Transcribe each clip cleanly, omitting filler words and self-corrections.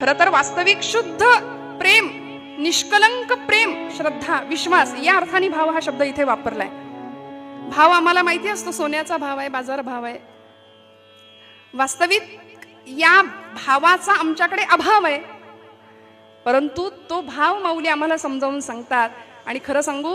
खरं तर वास्तविक शुद्ध प्रेम, निष्कलंक प्रेम, श्रद्धा, विश्वास या अर्थाने भाव हा शब्द इथे वापरलाय. भाव आम्हाला माहिती असतो, सोन्याचा भाव आहे, बाजार भाव आहे. वास्तविक या भावाचा आमच्याकडे अभाव आहे, परंतु तो भाव माऊली आम्हाला समजावून सांगतात. आणि खरं सांगू,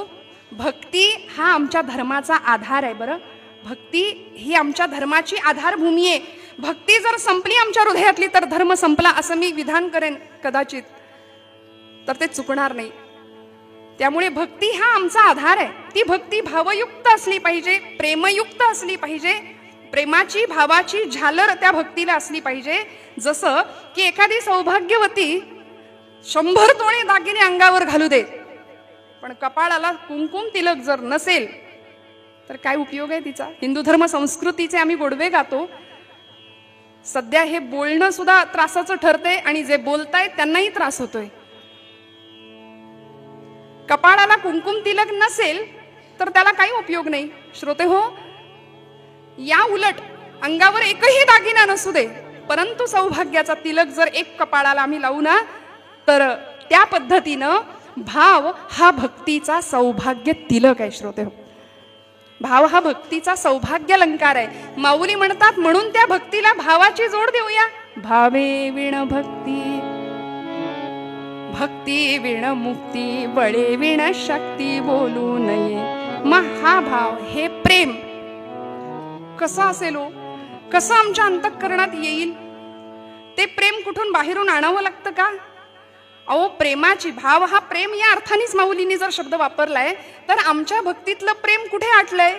भक्ती हा आमच्या धर्माचा आधार आहे. बरं, भक्ती ही आमच्या धर्माची आधारभूमी आहे. भक्ती जर संपली आमच्या हृदयातली तर धर्म संपला असं मी विधान करेन कदाचित, तर ते चुकणार नाही. त्यामुळे भक्ती हा आमचा आधार आहे. ती भक्ती भावयुक्त असली पाहिजे, प्रेमयुक्त असली पाहिजे. प्रेमाची, भावाची झालर त्या भक्तीला असली पाहिजे. जसं की एखादी सौभाग्यवती 100 तोळे दागिने अंगावर घालू दे, पण कपाळाला कुंकुम तिलक जर नसेल तर काय उपयोग आहे तिचा. हिंदू धर्म संस्कृतीचे आम्ही गोडवे गातो. सध्या हे बोलणं सुद्धा त्रासाचं ठरते आणि जे बोलतायत त्यांनाही त्रास होतोय. कपाळाला कुंकुम तिलक नसेल तर त्याला काही उपयोग नाही. श्रोते हो, या उलट अंगावर एकही दागिना नसू दे, परंतु सौभाग्याचा तिलक जर एक कपाळाला आम्ही लावू ना, तर त्या पद्धतीनं भाव हा भक्तीचा सौभाग्य तिलक आहे. श्रोते हो, भाव हा भक्तीचा सौभाग्य अलंकार आहे. माऊली म्हणतात, म्हणून त्या भक्तीला भावाची जोड देऊया. भावे विण भक्ती, भक्ती विण मुक्ती, बळे विण शक्ती बोलू नये. मग हा भाव, हे प्रेम कसं असेल हो, कसं आमच्या अंतःकरणात येईल? ते प्रेम कुठून बाहेरून आणावं लागतं का? अहो, प्रेमाची, भाव हा प्रेम या अर्थानेच माऊलींनी जर शब्द वापरलाय, तर आमच्या भक्तीतलं प्रेम कुठे आटलंय?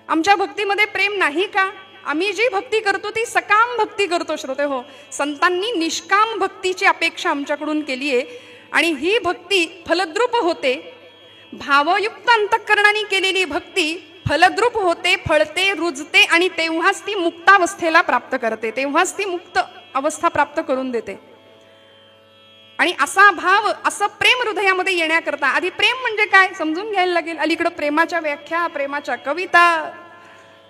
आमच्या भक्तीमध्ये प्रेम नाही का? आम्ही जी भक्ती करतो ती सकाम भक्ती करतो. श्रोते हो, संतांनी निष्काम भक्तीची अपेक्षा आमच्याकडून केली आहे आणि ही भक्ती फलद्रूप होते. भावयुक्त अंतःकरणाने केलेली भक्ती फलद्रूप होते, फळते, रुजते आणि तेव्हाच ती मुक्तावस्थेला प्राप्त करते, तेव्हाच ती मुक्त अवस्था प्राप्त करून देते. आणि असा भाव, असं प्रेम हृदयामध्ये येण्याकरता आधी प्रेम म्हणजे काय समजून घ्यायला लागेल. अलीकडं प्रेमाच्या व्याख्या, प्रेमाच्या कविता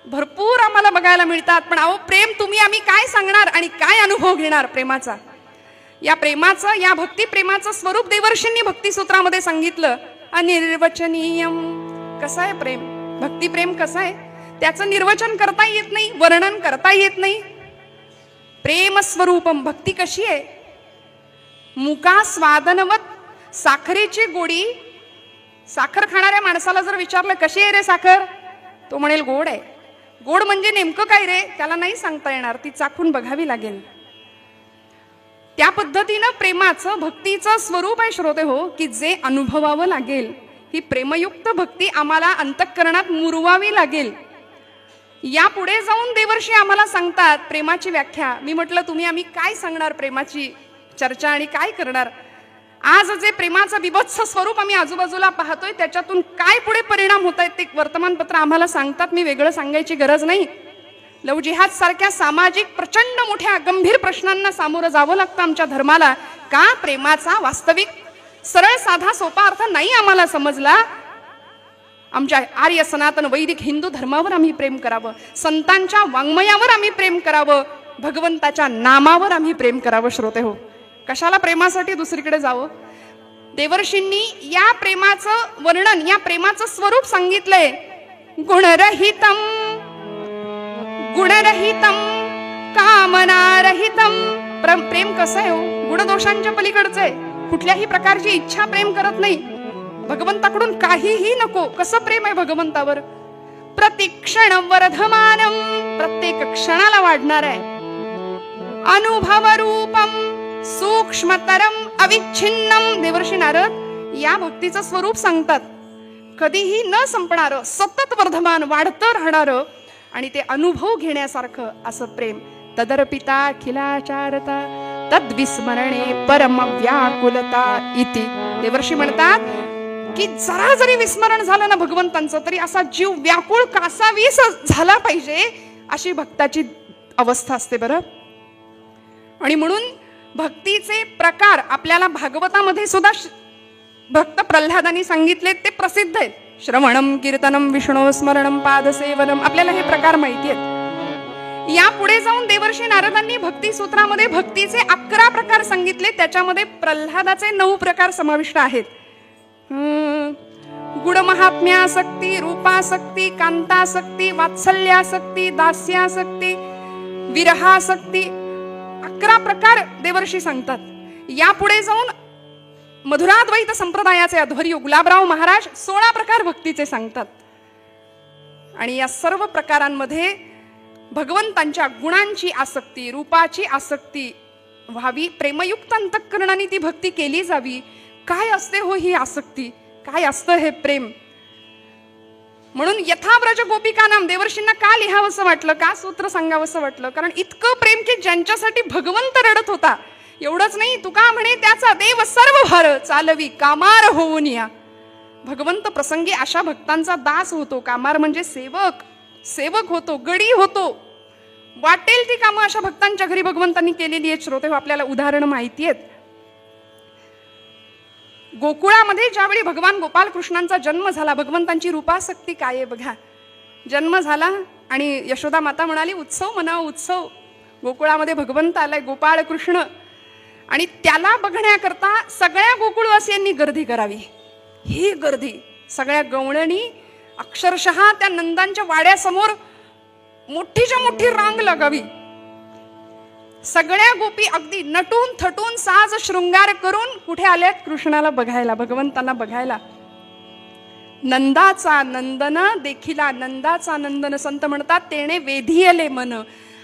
भरपूर आम्हाला बघायला मिळतात. पण अहो, प्रेम तुम्ही आम्ही काय सांगणार आणि काय अनुभव घेणार प्रेमाचा? या प्रेमाचं, या भक्ती प्रेमाचं स्वरूप देवर्षींनी भक्तिसूत्रामध्ये सांगितलं. अनिर्वचनीयम. कसं आहे प्रेम, भक्ती प्रेम कसं आहे? त्याचं निर्वचन करता येत नाही, वर्णन करता येत नाही. प्रेम स्वरूपम. भक्ती कशी आहे? मुका स्वादनवत. साखरेची गोडी. साखर खाणाऱ्या माणसाला जर विचारलं कशी आहे रे साखर, तो म्हणेल गोड आहे. गोड म्हणजे नेमकं काय रे, त्याला नाही सांगता येणार, ती चाखून बघावी लागेल. त्या पद्धतीनं प्रेमाचं, भक्तीचं स्वरूप आहे. श्रोते हो, की जे अनुभवावं लागेल. ही प्रेमयुक्त भक्ती आम्हाला अंतःकरणात मुरवावी लागेल. यापुढे जाऊन देवर्षी आम्हाला सांगतात प्रेमाची व्याख्या. मी म्हटलं, तुम्ही आम्ही काय सांगणार प्रेमाची चर्चा आणि काय करणार? आज जे प्रेमाचं बिभत्स स्वरूप आम्ही आजूबाजूला पाहतोय, त्याच्यातून काय पुढे परिणाम होत आहेत ते वर्तमानपत्र आम्हाला सांगतात. मी वेगळं सांगायची गरज नाही. लव जिहाद सारख्या सामाजिक प्रचंड मोठ्या गंभीर प्रश्नांना सामोरं जावं लागतं आमच्या धर्माला. का? प्रेमाचा वास्तविक सरळ साधा सोपा अर्थ नाही आम्हाला समजला. आमच्या आर्य सनातन वैदिक हिंदू धर्मावर आम्ही प्रेम करावं, संतांच्या वाङ्मयावर आम्ही प्रेम करावं, भगवंताच्या नामावर आम्ही प्रेम करावं. श्रोते हो, कशाला प्रेमासाठी दुसरीकडे जावं? देवर्षींनी या प्रेमाचं वर्णन, या प्रेमाचं स्वरूप सांगितलंय. गुणरहितम, गुणरहितम, कामनारहितम. प्रेम कसं आहे हो? गुणदोषांच्या पलीकडचं आहे. कुठल्याही प्रकारची इच्छा प्रेम करत नाही. भगवंताकडून काहीही नको. कसं प्रेम आहे भगवंतावर? प्रतिक्षण वर्धमानम. प्रत्येक क्षणाला वाढणार आहे. अनुभव रूपम, सूक्ष्मतरम, अविच्छिन्नम. देवर्षी नारद या भक्तीचं स्वरूप सांगतात. कधीही न संपणारं, सतत वर्धमान, वाढतं राहणारं आणि ते अनुभव घेण्यासारखं असं प्रेम. तदर्पिता खिलाचारता तद्विस्मरणे परम व्याकुलता इति. देवर्षी म्हणतात की जरा जरी विस्मरण झालं ना भगवंतांचं, तरी असा जीव व्याकुळ कासावीस झाला पाहिजे, अशी भक्ताची अवस्था असते. बरं, आणि म्हणून भक्तीचे प्रकार आपल्याला भागवतामध्ये सुद्धा भक्त प्रल्हादांनी सांगितले, ते प्रसिद्ध आहेत. श्रवणम, कीर्तनम, विष्णू स्मरणम, पादसेवनम. आपल्याला हे प्रकार माहिती आहेत. यापुढे जाऊन देवर्षी नारदांनी भक्ती सूत्रामध्ये भक्तीचे 11 प्रकार सांगितले. त्याच्यामध्ये प्रल्हादाचे 9 प्रकार समाविष्ट आहेत. गुणमहात्म्यासक्ती, रूपासक्ती, कांतासक्ती, वात्सल्यासक्ती, दास्यासक्ती, विरहासक्ती, 11 प्रकार देवर्षी सांगतात. यापुढे जाऊन मधुराद्वैत संप्रदायाचे अध्वर्यू गुलाबराव महाराज 16 प्रकार भक्तीचे सांगतात. आणि या सर्व प्रकारांमध्ये भगवंतांच्या गुणांची आसक्ती, रूपाची आसक्ती व्हावी, प्रेमयुक्त अंतःकरणाने ती भक्ती केली जावी. काय असते हो ही आसक्ती, काय असतं हे प्रेम? म्हणून यथाव्रज गोपिकानाम देवर्षींना का लिहावंसं वाटलं, का सूत्र सांगावंसं वाटलं? कारण इतकं प्रेम की ज्यांच्यासाठी भगवंत रडत होता. एवढंच नाही, तुका म्हणे त्याचा देव सर्व भार चालवी कामार होऊन या. भगवंत प्रसंगी अशा भक्तांचा दास होतो. कामार म्हणजे सेवक, सेवक होतो, गडी होतो. वाटेल ती कामं अशा भक्तांच्या घरी भगवंतांनी केलेली आहेत. श्रोते, आपल्याला उदाहरण माहिती आहेत. गोकुळामध्ये ज्यावेळी भगवान गोपाल कृष्णांचा जन्म झाला, भगवंतांची रूपासक्ती काय आहे बघा. जन्म झाला आणि यशोदा माता म्हणाली उत्सव म्हणा उत्सव. गोकुळामध्ये भगवंत आलाय, गोपाळ कृष्ण, आणि त्याला बघण्याकरता सगळ्या गोकुळवासियांनी गर्दी करावी. ही गर्दी सगळ्या गवळणी अक्षरशः त्या नंदांच्या वाड्यासमोर मोठीच्या मोठी रांग लागावी. सगळ्या गोपी अगदी नटून थटून साज शृंगार करून कुठे आल्यात? कृष्णाला बघायला, भगवंतांना बघायला. नंदाचा नंदन देखिला, नंदाचा नंदन संत म्हणतात तेने वेधियले मन.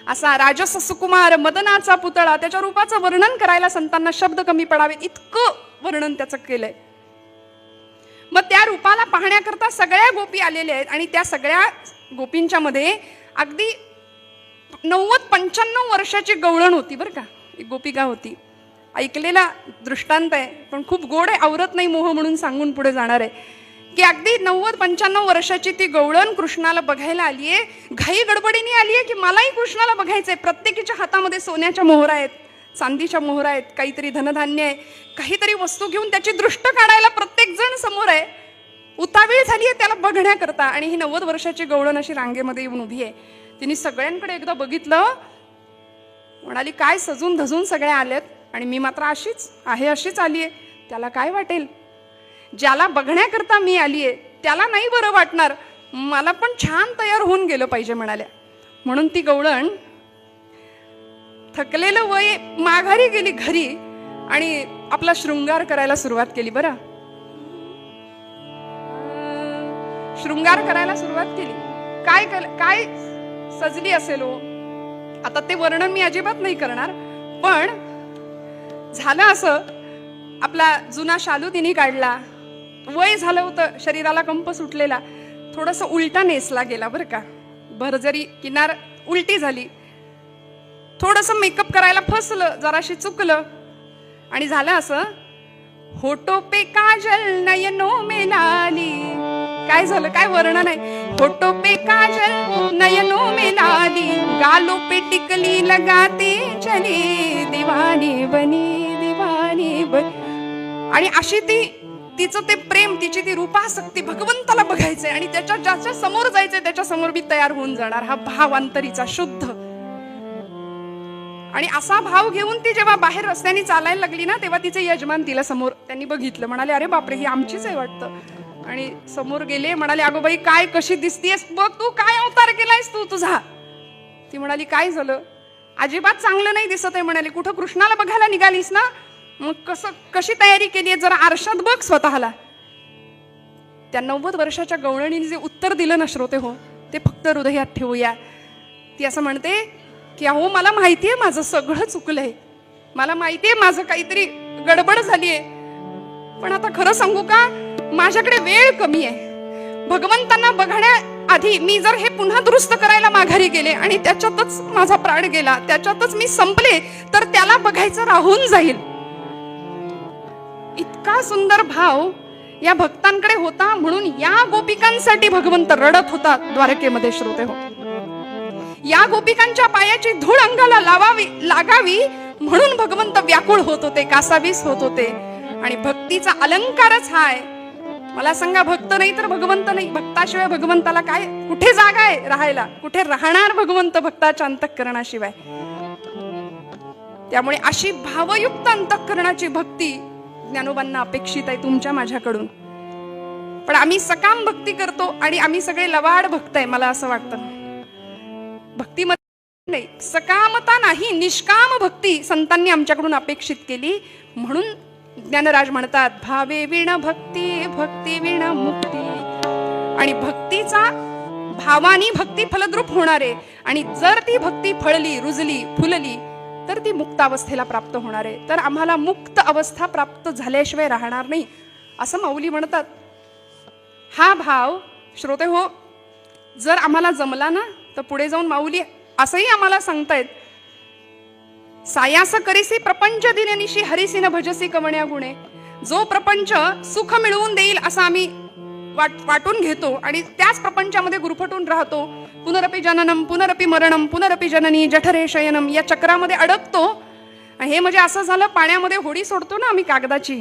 असा राजस सुकुमार मदनाचा पुतळा, त्याच्या रूपाचं वर्णन करायला संतांना शब्द कमी पडावे इतकं वर्णन त्याचं केलंय. मग त्या रूपाला पाहण्याकरता सगळ्या गोपी आलेल्या आहेत. आणि त्या सगळ्या गोपींच्या मध्ये अगदी 90-95 वर्षाची गवळण होती बरं का. एक गोपिका होती. ऐकलेला दृष्टांत आहे पण खूप गोड आहे, आवरत नाही मोह म्हणून सांगून पुढे जाणार आहे की अगदी 90-95 वर्षाची ती गवळण कृष्णाला बघायला आलीये. घाई गडबडीने आलीये की मलाही कृष्णाला बघायचंय. प्रत्येकीच्या हातामध्ये सोन्याच्या मोहरा आहेत, चांदीच्या मोहरा आहेत, काहीतरी धनधान्य आहे, काहीतरी वस्तू घेऊन त्याची दृष्ट काढायला प्रत्येक जण समोर आहे. उतावीळ झाली आहे त्याला बघण्याकरता. आणि ही 90 वर्षाची गवळण अशी रांगेमध्ये येऊन उभी आहे. तिने सगळ्यांकडे एकदा बघितलं, म्हणाली काय सजून धजून सगळे आलेत आणि मी मात्र अशीच आहे, अशीच आलीये. त्याला काय वाटेल? ज्याला बघण्याकरता मी आलीये त्याला नाही बरं वाटणार, मला पण छान तयार होऊन गेलं पाहिजे म्हणाल्या. म्हणून ती गवळण थकलेलं वय माघारी गेली घरी आणि आपला शृंगार करायला सुरुवात केली. बरं, शृंगार करायला सुरुवात केली. काय सजली असेल हो, आता ते वर्णन मी अजिबात नाही करणार. पण झालं असं, आपला जुना शालू तिने काढला, वय झालं होतं, शरीराला कंप सुटलेला, थोडंसं उलटा नेसला गेला बरं का. भरजरी किनार उलटी झाली, थोडंसं मेकअप करायला फसलं, जराशी चुकलं आणि झालं असं, होठो पे काजल नयनो में लाली. काय झालं, काय वर्णन आहे? होठो पे काजल नयनो में लाली, गालों पे टिकली लगाते चले, दीवानी बनी दीवानी बनी. आणि अशी तिचं ते प्रेम, तिची ती रूपासक्ती, भगवंताला बघायचंय आणि ज्याच्या समोर जायचंय त्याच्या समोर बी तयार होऊन जाणार, हा भाव अंतरीचा शुद्ध. आणि असा भाव घेऊन ती जेव्हा बाहेर रस्त्याने चालायला लागली ना, तेव्हा तिचे यजमान तिला समोर त्यांनी बघितलं, म्हणाले अरे बापरे ही आमचीच आहे वाटतं. आणि समोर गेले, म्हणाले अगो बाई काय कशी दिसतीयस बघ, तू काय अवतार केलायस तू तुझा. ती म्हणाली काय झालं? अजिबात चांगलं नाही दिसत आहे म्हणाले. कुठं कृष्णाला बघायला निघालीस ना, मग कशी तयारी केली आहे जरा आरशात बघ स्वतःला. त्या 90 वर्षाच्या गवळणीने जे उत्तर दिलं ना श्रोते हो, ते फक्त हृदयात ठेवूया. ती असं म्हणते की अहो मला माहितीये माझं सगळं चुकलंय, मला माहितीये माझं काहीतरी गडबड झालीये, पण आता खरं सांगू का, माझ्याकडे वेळ कमी आहे. भगवंतांना बघण्याआधी मी जर हे पुन्हा दुरुस्त करायला माघारी गेले आणि त्याच्यातच माझा प्राण गेला, त्याच्यातच मी संपले, तर त्याला बघायचं राहून जाईल. इतका सुंदर भाव या भक्तांकडे होता. म्हणून या गोपिकांसाठी भगवंत रडत होता द्वारकेमध्ये श्रोते हो. या गोपिकांच्या पायाची धूळ अंगाला लागावी म्हणून भगवंत व्याकुळ होत होते, कासावीस होत होते. आणि भक्तीचा अलंकारच हा आहे मला सांगा, भक्त नाही तर भगवंत नाही. भक्ताशिवाय भगवंताला काय, कुठे जागा आहे राहायला? कुठे राहणार भगवंत भक्ताच्या अंतःकरणाशिवाय? त्यामुळे अशी भावयुक्त अंतःकरणाची भक्ती ज्ञानोबांना अपेक्षित आहे तुमच्या माझ्याकडून. पण आम्ही सकाम भक्ती करतो आणि आम्ही सगळे लवाड भक्त आहे. मला असं वाटतं भक्तीमध्ये नाही, सकामता नाही, निष्काम भक्ती संतांनी आमच्याकडून अपेक्षित केली. म्हणून ज्ञानराज म्हणतात, भावे विण भक्ती, भक्ती विण मुक्ती. आणि भक्तीचा भावानी भक्ती फलद्रूप होणार आहे. आणि जर ती भक्ती फळली, रुजली, फुलली तर ती मुक्त अवस्थेला प्राप्त होणार आहे. तर आम्हाला मुक्त अवस्था प्राप्त झाल्याशिवाय राहणार नाही असं माऊली म्हणतात. हा भाव श्रोते हो, जर आम्हाला जमला ना तर पुढे जाऊन माऊली असंही आम्हाला सांगतायत, सायास करीसी प्रपंच दिननिशी हरिसी न भजसी कवण्या गुणे. जो प्रपंच सुख मिळवून देईल असं आम्ही वाटून घेतो आणि त्याच प्रपंचामध्ये गुरफटून राहतो. पुनरपि जननम पुनरपि मरणम पुनरपि जननी जठरे शयनम, या चक्रामध्ये अडकतो. हे म्हणजे असं झालं, पाण्यामध्ये होडी सोडतो ना आम्ही कागदाची,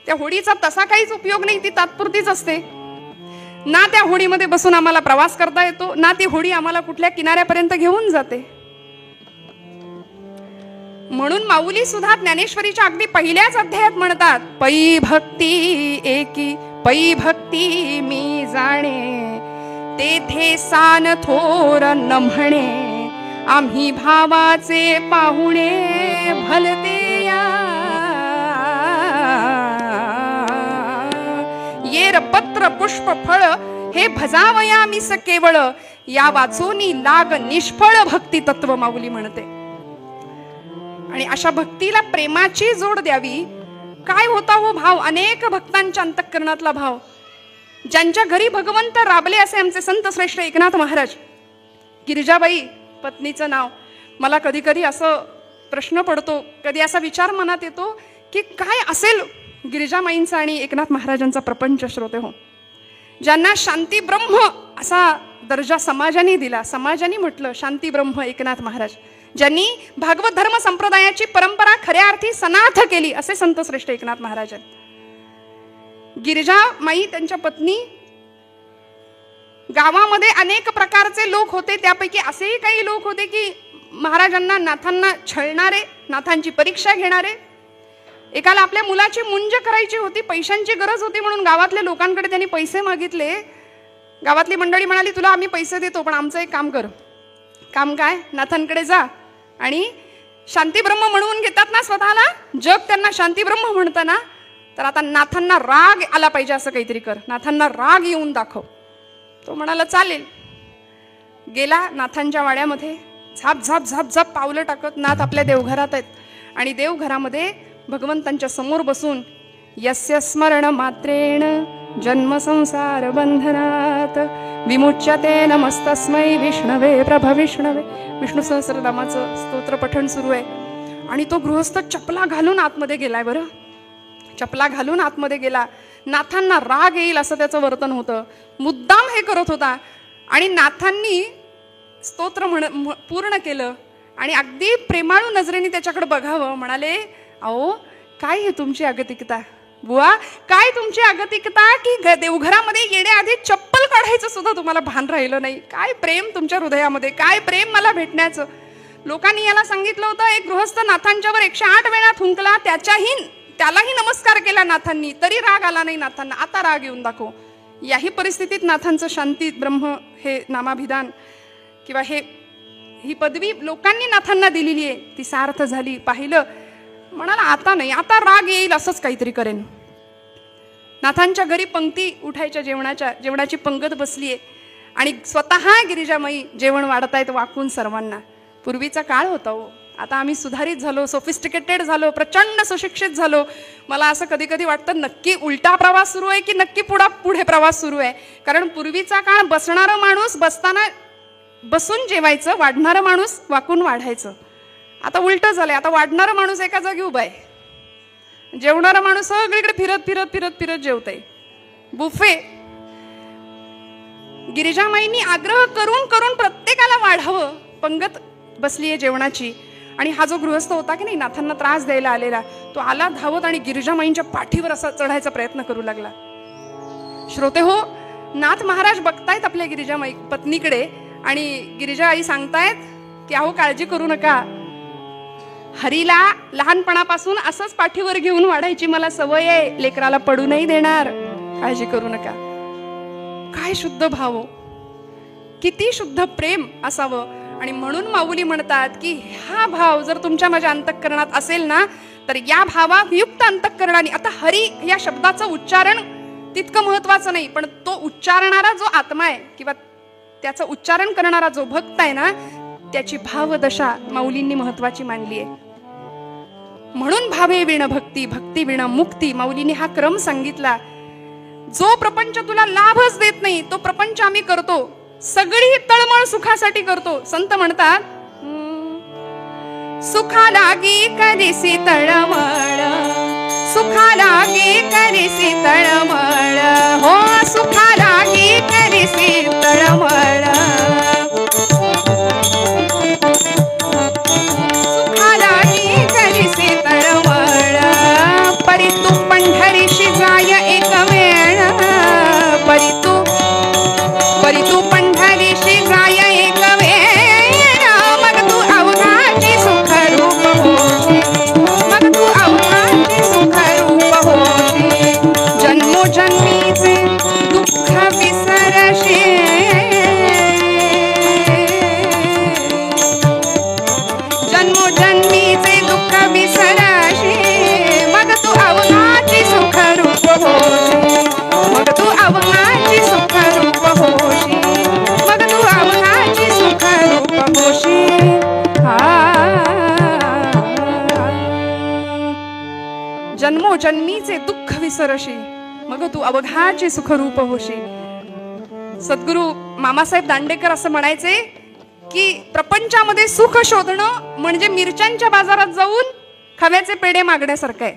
त्या होडीचा तसा काहीच उपयोग नाही, ती तात्पुरतीच असते ना. त्या होडीमध्ये बसून आम्हाला प्रवास करता येतो ना, ती होडी आम्हाला कुठल्या किनाऱ्यापर्यंत घेऊन जाते. म्हणून माऊली सुद्धा ज्ञानेश्वरीच्या अगदी पहिल्याच अध्यायात म्हणतात, पै भक्ती एकी पै भक्ती मी जाणे, तेथे सान थोर न म्हणे, आम्ही भावाचे पाहुणे भलते या. येर पत्र पुष्प फळ हे भजावया मिस केवळ, या वाचोनी लाग निष्फळ भक्ती तत्व माऊली म्हणते. आणि अशा भक्तीला प्रेमाची जोड द्यावी. काय होता हो भाव, अनेक भक्तांच्या अंतःकरणातला भाव. ज्यांच्या घरी भगवंत राबले असे आमचे संत श्रेष्ठ एकनाथ महाराज. गिरिजाबाई पत्नीचं नाव. मला कधी कधी असं प्रश्न पडतो, कधी असा विचार मनात येतो की काय असेल गिरिजामाईंचा आणि एकनाथ महाराजांचा प्रपंच. श्रोते हो, ज्यांना शांती ब्रह्म असा दर्जा समाजाने दिला, समाजाने म्हटलं शांती ब्रह्म एकनाथ महाराज, ज्यांनी भागवत धर्म संप्रदायाची परंपरा खऱ्या अर्थी सनाथ केली असे संत श्रेष्ठ एकनाथ महाराज आहेत. गिरिजामाई त्यांच्या पत्नी, गावामध्ये अनेक प्रकारचे लोक होते. त्यापैकी असेही काही लोक होते की महाराजांना, नाथांना छळणारे, नाथांची परीक्षा घेणारे. एकाला आपल्या मुलाची मुंज करायची होती, पैशांची गरज होती म्हणून गावातल्या लोकांकडे त्यांनी पैसे मागितले. गावातली मंडळी म्हणाली, तुला आम्ही पैसे देतो पण आमचं एक काम कर. काम काय? नाथांकडे जा आणि शांतीब्रह्म म्हणून घेतात ना स्वतःला, जग त्यांना शांतीब्रह्म म्हणतं ना, तर आता नाथांना राग आला पाहिजे असं काहीतरी कर, नाथांना राग येऊन दाखव. तो म्हणाला चालेल. गेला नाथांच्या वाड्यामध्ये, झाप झाप झाप झाप पावलं टाकत नाथ आपल्या देवघरात आहेत. आणि देवघरामध्ये भगवंतांच्या समोर बसून, यस्य स्मरण मात्रेण जन्म संसार बंधनात विमुच्यते नमस्तस्मै विष्णवे प्रभ विष्णवे. विष्णू सहस्रनामाचं स्तोत्र पठण सुरू आहे. आणि तो गृहस्थ चपला घालून आतमध्ये गेलाय. बरं, चपला घालून आतमध्ये गेला. नाथांना राग येईल असं त्याचं वर्तन होतं, मुद्दाम हे करत होता. आणि नाथांनी स्तोत्र पूर्ण केलं आणि अगदी प्रेमाळू नजरेने त्याच्याकडे बघावं. म्हणाले, अहो काय हे तुमची अगतिकता बुवा, काय तुमची अगतिकता की देवघरामध्ये येण्याआधी चप्पल काढायचं सुद्धा तुम्हाला भान राहिलं नाही. काय प्रेम तुमच्या हृदयामध्ये, काय प्रेम मला भेटण्याचं. लोकांनी याला सांगितलं होतं, एक गृहस्थ नाथांच्यावर 108 वेळा थुंकला, त्यालाही नमस्कार केला नाथांनी, तरी राग आला नाही नाथांना. आता राग येऊन दाखव. याही परिस्थितीत नाथांचं शांती ब्रह्म हे नामाभिधान किंवा ही पदवी लोकांनी नाथांना दिलेली आहे, ती सार्थ झाली. पाहिलं, म्हणाला आता नाही, आता राग येईल असंच काहीतरी करेन. नाथांच्या घरी पंक्ती उठायच्या, जेवणाची पंगत बसलीये आणि स्वतः गिरिजामाई जेवण वाढतायत वाकून सर्वांना. पूर्वीचा काळ होता हो, आता आम्ही सुधारित झालो, सोफिस्टिकेटेड झालो, प्रचंड सुशिक्षित झालो. मला असं कधी कधी वाटतं नक्की उलटा प्रवास सुरू आहे की नक्की पुढे प्रवास सुरू आहे. कारण पूर्वीचा काळ बसणारा माणूस बसताना बसून जेवायचं, वाढणारा माणूस वाकून वाढायचं. आता उलट झालंय, आता वाढणारा माणूस एका जागी उभा आहे, जेवणारा माणूस सगळीकडे फिरत फिरत फिरत फिरत जेवतय. बुफे. गिरिजामाईंनी आग्रह करून करून प्रत्येकाला वाढावं. पंगत बसलीये जेवणाची आणि हा जो गृहस्थ होता की नाही नाथांना त्रास द्यायला आलेला, तो आला धावत आणि गिरिजामाईंच्या पाठीवर असा चढायचा प्रयत्न करू लागला. श्रोते हो, नाथ महाराज बघतायत आपल्या गिरिजा पत्नीकडे आणि गिरिजा आई सांगतायत की अहो काळजी करू नका, हरीला लहानपणापासून असंच पाठीवर घेऊन वाढायची मला सवय आहे, लेकराला पडू नाही देणार, काळजी करू नका. काय शुद्ध भाव, किती शुद्ध प्रेम असावं. आणि म्हणून माऊली म्हणतात की हा भाव जर तुमच्या माझ्या अंतःकरणात असेल ना, तर या भावात युक्त अंतःकरणाने, आता हरी या शब्दाचं उच्चारण तितकं महत्वाचं नाही, पण तो उच्चारणारा जो आत्मा आहे किंवा त्याचं उच्चारण करणारा जो भक्त आहे ना, त्याची भावदशा माऊलींनी महत्वाची मानली आहे. म्हणून भावे विण भक्ती, भक्ती विण मुक्ती, माऊलींनी हा क्रम सांगितला. जो प्रपंच तुला लाभच देत नाही तो प्रपंच आम्ही करतो, सगळी तळमळ सुखासाठी करतो. संत म्हणतात सुखा लागी करीसी तळमळ, सुखा लागी करीसी तळमळ, हो सुखा लागी करीसी तळमळ, सुखा लागी करीसी तळमळ, परी तू पंढरीशी जाय एक वेळ, परी तू पंढरीशी जाय एक वेळ, मग तू अवघाची सुख रूप होशी, मग तू अवघाची सुख रूप होशी, जन्मोजन्मीचे दुःख विसरशी, जन्मोजन्मीचे दुःख विसरशी, मग तू अवघाची सुख रूप होशी, मग तू अवघाची सुख रूप होशी, मग तू अवघाची सुख रूप होशी. जन्मोजन्मीचे दुःख विसरशी, मग तू अवघाची सुखरूप होशी. सद्गुरु मामासाहेब दांडेकर असं म्हणायचे की प्रपंचामध्ये सुख शोधणं म्हणजे मिरच्यांच्या बाजारात जाऊन खव्याचे पेढे मागण्यासारखं आहे.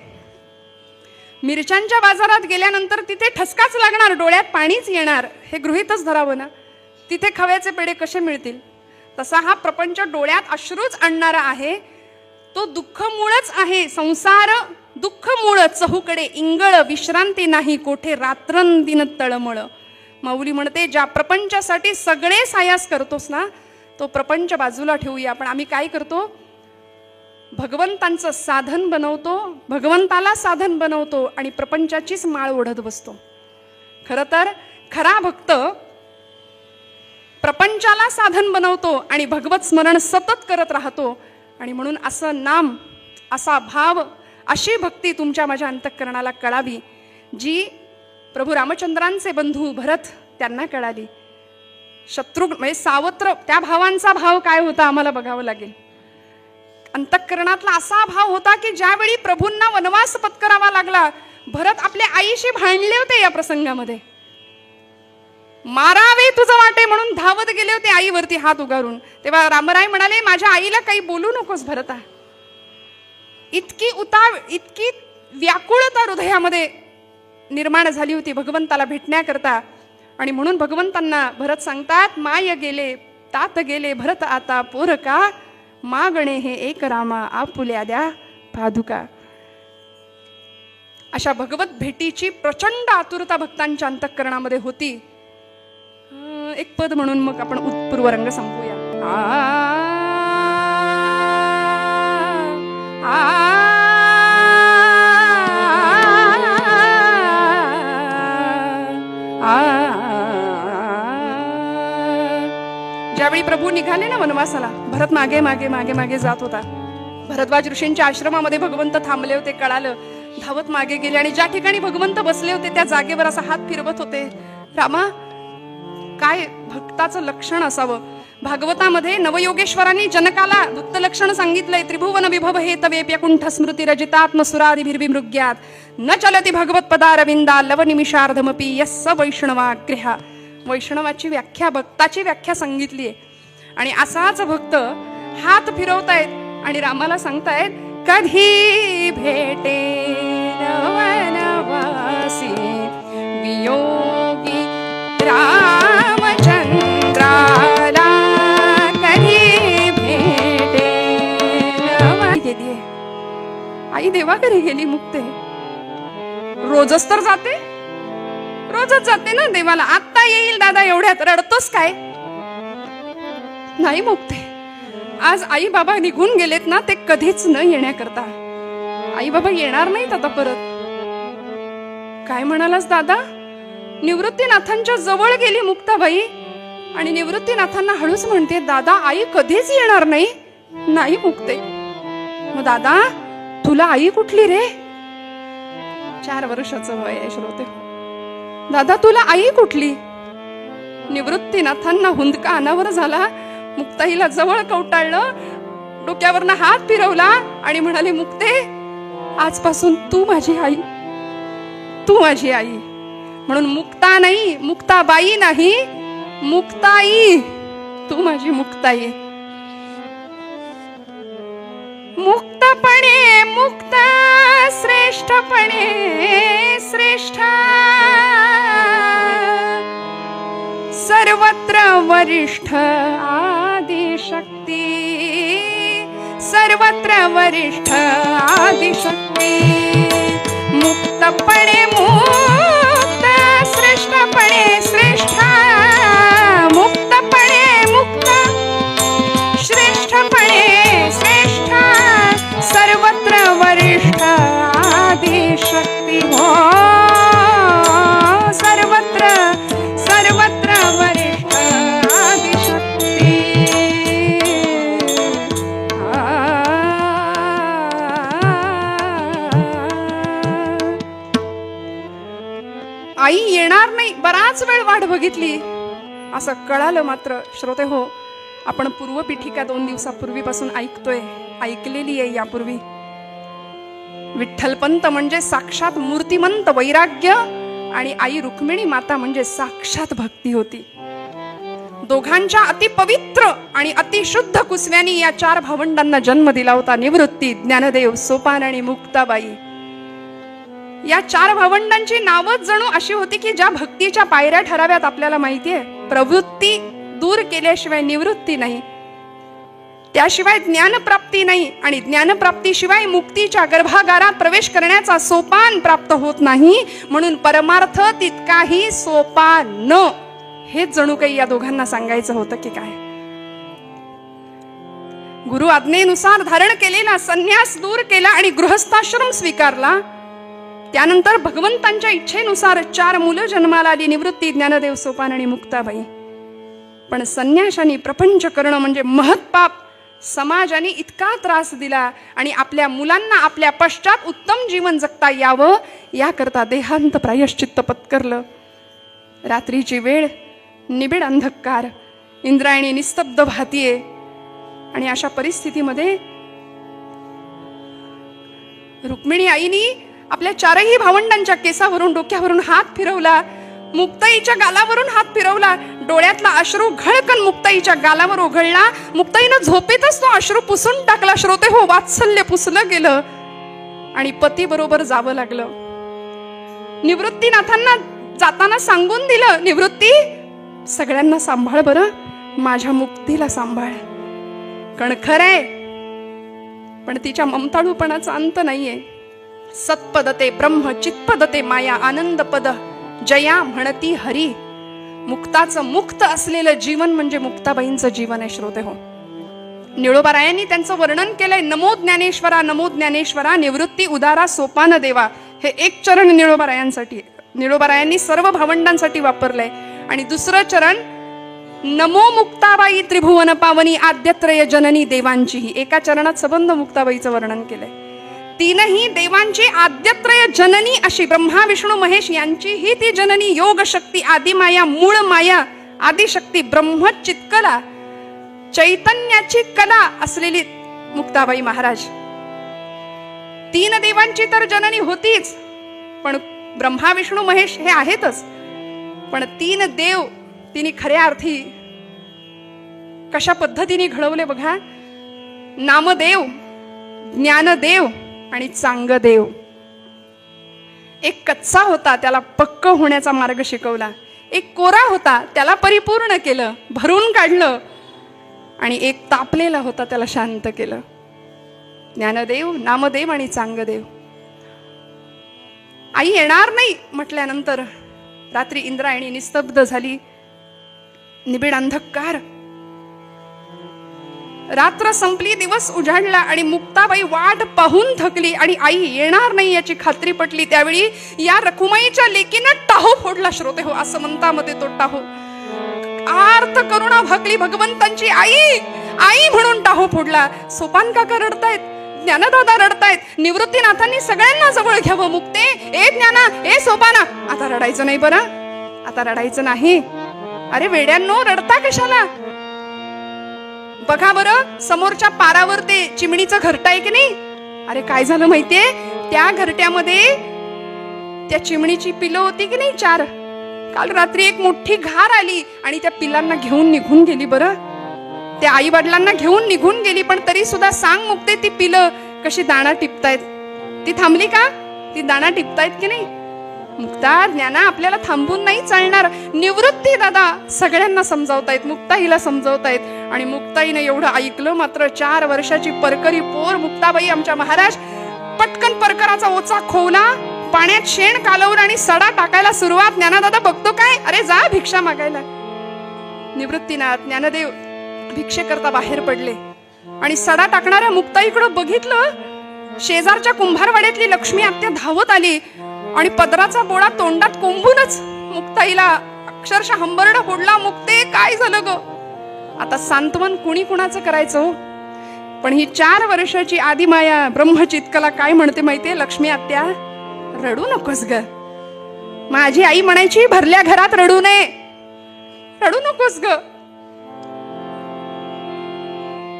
मिरच्यांच्या बाजारात गेल्यानंतर तिथे ठसकाच लागणार, डोळ्यात पाणीच येणार, हे गृहीतच धरावं ना. तिथे खव्याचे पेढे कसे मिळतील? तसा हा प्रपंच डोळ्यात अश्रूच आणणारा आहे. तो दुःख मूळच आहे. संसार दुःख मूळ, चहूकडे इंगळ, विश्रांती नाही कोठे रात्रंदिन तळमळ. माऊली म्हणते ज्या प्रपंचासाठी सगळे सायास करतोस ना, तो प्रपंच बाजूला ठेवूया. पण आम्ही काय करतो? भगवंतांचं साधन बनवतो, भगवंताला साधन बनवतो आणि प्रपंचाचीच माळ ओढत बसतो. खरं तर खरा भक्त प्रपंचाला साधन बनवतो आणि भगवत स्मरण सतत करत राहतो. आणि म्हणून असं नाम, असा भाव, अशी भक्ती तुमच्या माझ्या अंतःकरणाला कळावी, जी प्रभू रामचंद्रांचे बंधू भरत त्यांना कळाली. शत्रुघ्न म्हणजे सावत्र, त्या भावांचा भाव काय होता आम्हाला बघावं लागेल. अंतःकरणातला असा भाव होता की ज्यावेळी प्रभूंना वनवास पत्करावा लागला, भरत आपल्या आईशी भांडले होते. या प्रसंगामध्ये मारावे तुझं वाटे म्हणून धावत गेले होते आईवरती हात उगारून. तेव्हा रामराय म्हणाले माझ्या आईला काही बोलू नकोस भरता. इतकी व्याकुळता हृदयामध्ये निर्माण झाली होती भगवंताला भेटण्याकरता. आणि म्हणून भगवंतांना भरत सांगतात माय गेले तात गेले भरत आता पोरका, मागणे हे एक रामा आपुल्या द्या पादुका. अशा भगवत भेटीची प्रचंड आतुरता भक्तांच्या अंतःकरणामध्ये होती. एक पद म्हणून मग आपण उत्पूर्वरंग संपूया. ज्यावेळी प्रभू निघाले ना वनवासाला, भरत मागे मागे मागे मागे जात होता. भरद्वाज ऋषींच्या आश्रमामध्ये भगवंत थांबले होते, कळालं, धावत मागे गेले आणि ज्या ठिकाणी भगवंत बसले होते त्या जागेवर असा हात फिरवत होते. रामा, काय भक्ताचं लक्षण असावं. भागवतामध्ये नवयोगेश्वरांनी जनकाला भक्त लक्षण सांगितलंय. त्रिभुवन विभव हे तवेप्यकुंठ स्मृती रजितात्मसुरादिभिर्विमृग्यात न चलती भगवत पदारविंदा लव निमिषार्धमपि यस्स वैष्णवाग्रहा. वैष्णवाची व्याख्या, भक्ताची व्याख्या सांगितली आहे. आणि असाच भक्त हात फिरवतायत आणि रामाला सांगतायत कधी भेटे वनवासी वियोगी रामचंद्राला, कधी भेटे. आई देवा घरी गेली मुक्ते. रोजच तर जाते, रोजच जाते ना देवाला. आता येईल दादा, एवढ्यात रडतोस काय? नाही मुक्ते, आज आई बाबा निघून गेलेत ना, ते कधीच न येण्याकरता. आई बाबा येणार नाहीत आता परत. काय म्हणालास दादा? निवृत्तीनाथांच्या जवळ गेली मुक्ताबाई आणि निवृत्तीनाथांना हळूच म्हणते, दादा आई कधीच येणार नाही. नाही मुक्ते. मग दादा तुला आई कुठली रे? 4 वर्षाचं वय आहे श्रोते. दादा तुला आई कुठली? निवृत्तीनाथांना हुंदका अनावर झाला. मुक्ताईला जवळ कवटाळलं, डोक्यावरनं हात फिरवला आणि म्हणाले, मुक्ते आजपासून तू माझी आई, तू माझी आई. म्हणून मुक्ता नाही, मुक्ताबाई नाही, मुक्ताई. तू माझी मुक्ताई. मुक्तपणे मुक्त, श्रेष्ठपणे श्रेष्ठ, सर्वत्र वरिष्ठ आदिशक्ती, सर्वत्र वरिष्ठ आदिशक्ती. मुक्तपणे मुक्त, श्रेष्ठपणे श्रेष्ठ, मुक्तपणे मुक्त, श्रेष्ठपणे श्रेष्ठ, सर्वत्र वरिष्ठ आदिशक्ती. हो सर्वत्र सर्वत्र वरिष्ठ आदिशक्ती. आई येणार नाही, बराच वेळ वाट बघितली असं कळालं. मात्र श्रोते हो, आपण पूर्वपीठिका 2 दिवसापूर्वीपासून ऐकतोय, ऐकलेली आहे यापूर्वी. विठ्ठलपंत म्हणजे साक्षात मूर्तिमंत वैराग्य आणि आई रुक्मिणी माता म्हणजे साक्षात भक्ती होती. दोघांच्या अतिपवित्र आणि अतिशुद्ध कुसव्यांनी या 4 भावंडांना जन्म दिला होता. निवृत्ती, ज्ञानदेव, सोपान आणि मुक्ताबाई. या 4 भावंडांची नावच जणू अशी होती की ज्या भक्तीच्या पायऱ्या ठराव्यात आपल्याला माहितीये. प्रवृत्ती दूर केल्याशिवाय निवृत्ती नाही, त्याशिवाय ज्ञानप्राप्ती नाही, आणि ज्ञानप्राप्तीशिवाय मुक्तीच्या गर्भागारात प्रवेश करण्याचा सोपान प्राप्त होत नाही. म्हणून परमार्थ तितकाही सोपान, हेच जणू काही या दोघांना सांगायचं होतं की काय. गुरु आज्ञेनुसार धारण केलेला संन्यास दूर केला आणि गृहस्थाश्रम स्वीकारला. त्यानंतर भगवंतांच्या इच्छेनुसार 4 मुलं जन्माला आली, निवृत्ती, ज्ञानदेव, सोपान आणि मुक्ताबाई. पण संन्याशाने प्रपंच करणं म्हणजे महत्पाप. समाजाने इतका त्रास दिला आणि आपल्या मुलांना आपल्या पश्चात उत्तम जीवन जगता यावं याकरता देहांत प्रायश्चित्त पत्करलं. रात्रीची वेळ, निबिड अंधकार, इंद्रायणी निस्तब्ध भातीये आणि अशा परिस्थितीमध्ये रुक्मिणी आईनी आपल्या 4ही भावंडांच्या केसावरून, डोक्यावरून हात फिरवला. मुक्ताईच्या गालावरून हात फिरवला. डोळ्यातला अश्रू घळकन मुक्ताईच्या गालावर ओघळला. मुक्ताईनं झोपेतच तो अश्रू पुसून टाकला. श्रोते हो, वात्सल्य पुसलं गेलं आणि पती बरोबर जावं लागलं. निवृत्तीनाथांना जाताना सांगून दिलं, निवृत्ती सगळ्यांना सांभाळ बरं, माझ्या मुक्तीला सांभाळ. कणखर आहे पण तिच्या ममताळूपणाचा अंत नाहीये. सत्पदते ब्रह्म, चित्पदते माया, आनंद पद जया म्हणती हरी. मुक्ताचं मुक्त असलेलं जीवन म्हणजे मुक्ताबाईंचं जीवन आहे. श्रोते हो, निळोबारायांनी त्यांचं वर्णन केलंय. नमो ज्ञानेश्वरा, नमो ज्ञानेश्वरा, निवृत्ती उदारा सोपान देवा. हे एक चरण निळोबारायांसाठी, निळोबारायांनी सर्व भावंडांसाठी वापरलंय. आणि दुसरं चरण नमो मुक्ताबाई त्रिभुवन पावनी, आद्यत्रय जननी देवांचीही. एका चरणात सबंध मुक्ताबाईचं वर्णन केलंय. 3ही देवांची आद्यत्रय जननी अशी, ब्रह्मा विष्णू महेश यांचीही ती जननी, योग शक्ती, आदिमाया, मूळ माया, आदिशक्ती, ब्रह्म चित्कला, चैतन्याची कला असलेली मुक्ताबाई महाराज. 3 देवांची तर जननी होतीच, पण ब्रह्मा विष्णू महेश हे आहेतच, पण 3 देव तिने खऱ्या अर्थी कशा पद्धतीने घडवले बघा. नामदेव, ज्ञानदेव आणि चांगदेव. एक कच्चा होता, त्याला पक्क होण्याचा मार्ग शिकवला. एक कोरा होता, त्याला परिपूर्ण केलं, भरून काढलं. आणि एक तापलेला होता, त्याला शांत केलं. ज्ञानदेव, नामदेव आणि चांगदेव. आई येणार नाही म्हटल्यानंतर रात्री इंद्रायणी निस्तब्ध झाली, निबिड अंधकार. रात्र संपली, दिवस उजाडला आणि मुक्ताबाई वाट पाहून थकली आणि आई येणार नाही याची खात्री पटली. त्यावेळी या रखुमाईच्या लेकीनं टाहो फोडला. श्रोते हो, असं म्हणता मध्ये तो टाहो. आर्त करुणा भागली भगवंतांची. आई आई म्हणून टाहो फोडला. सोपान काका रडतायत, ज्ञानदादा रडतायत. निवृत्तीनाथांनी सगळ्यांना जवळ घ्यावं. मुक्ते, ए ज्ञाना, ए सोपाना, आता रडायचं नाही बरं, आता रडायचं नाही. अरे वेड्यांनो, रडता कशाला? बघा बरं, समोरच्या पारावर ते चिमणीचं घरटं आहे की नाही? अरे काय झालं माहितीये, त्या घरट्यामध्ये त्या चिमणीची पिलं होती की नाही, 4. काल रात्री एक मोठी घार आली आणि त्या पिलांना घेऊन निघून गेली. बरं, त्या आई वडिलांना घेऊन निघून गेली, पण तरी सुद्धा सांग मुक्ते, ती पिलं कशी दाणा टिपतायत? ती थांबली का? ती दाणा टिपतायत की नाही? मुक्ता, ज्ञाना, आपल्याला थांबून नाही चालणार. निवृत्ती दादा सगळ्यांना समजावतायत, मुक्ताईला समजावतायत. आणि मुक्ताईने एवढं ऐकलं. मात्र 4 वर्षाची परकरी पोर मुक्ताबाई आमच्या महाराज पटकन परकराचा ओचा खोवला, पाण्यात शेण कालवून आणि सडा टाकायला सुरुवात. ज्ञानदादा बघतो काय, अरे जा भिक्षा मागायला. निवृत्तीनाथ ज्ञानदेव भिक्षे करता बाहेर पडले आणि सडा टाकणाऱ्या मुक्ताईकडे बघितलं. शेजारच्या कुंभारवाड्यातली लक्ष्मी आत्या धावत आली आणि पदराचा बोळा तोंडात कोंबूनच मुक्ताईला अक्षरशः हंबरडा फोडला. मुक्ते, काय झालं ग? आता सांत्वन कुणी कुणाचं करायचं? पण ही 4 वर्षाची आदिमाया ब्रह्मचित्कला काय म्हणते माहितीये? लक्ष्मी आत्या, रडू नकोस ग. माझी आई म्हणायची, भरल्या घरात रडू नये, रडू नकोस ग.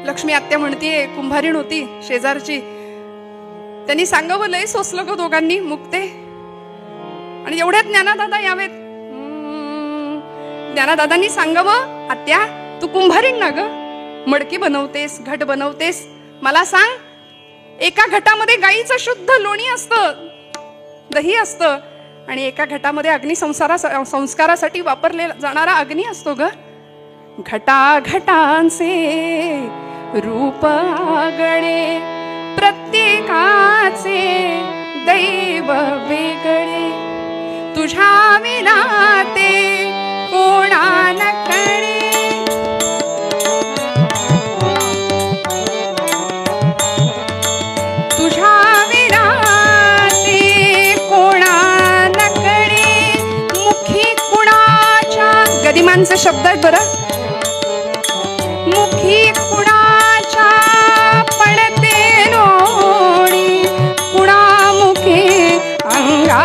लक्ष्मी आत्या म्हणतीये, कुंभारीण होती शेजारची, त्यांनी सांगावं, लय सोसलं ग दोघांनी. मुक्ते आणि एवढ्यात ज्ञानदादा यावेत. ज्ञानदादांनी सांगावं, आत्या तू कुंभारीण ना ग, मडकी बनवतेस, घट बनवतेस. मला सांग, एका घटामध्ये गाईचं शुद्ध लोणी असतं, दही असतं, आणि एका घटामध्ये संस्कारासाठी वापरलेला जाणारा अग्नी असतो ग. घटा घटांचे रूप आगळे, प्रत्येकाचे दैव वेगळे. तुझ्या विना ते कोणा न कळे. तुझ्या विना ते कोणा न कळे. मुखी कुणाच्या, गदिमांचे शब्द आहेत बरं. मुखी कुणाच्या पडते लोणी, कुणा मुखे अंगा.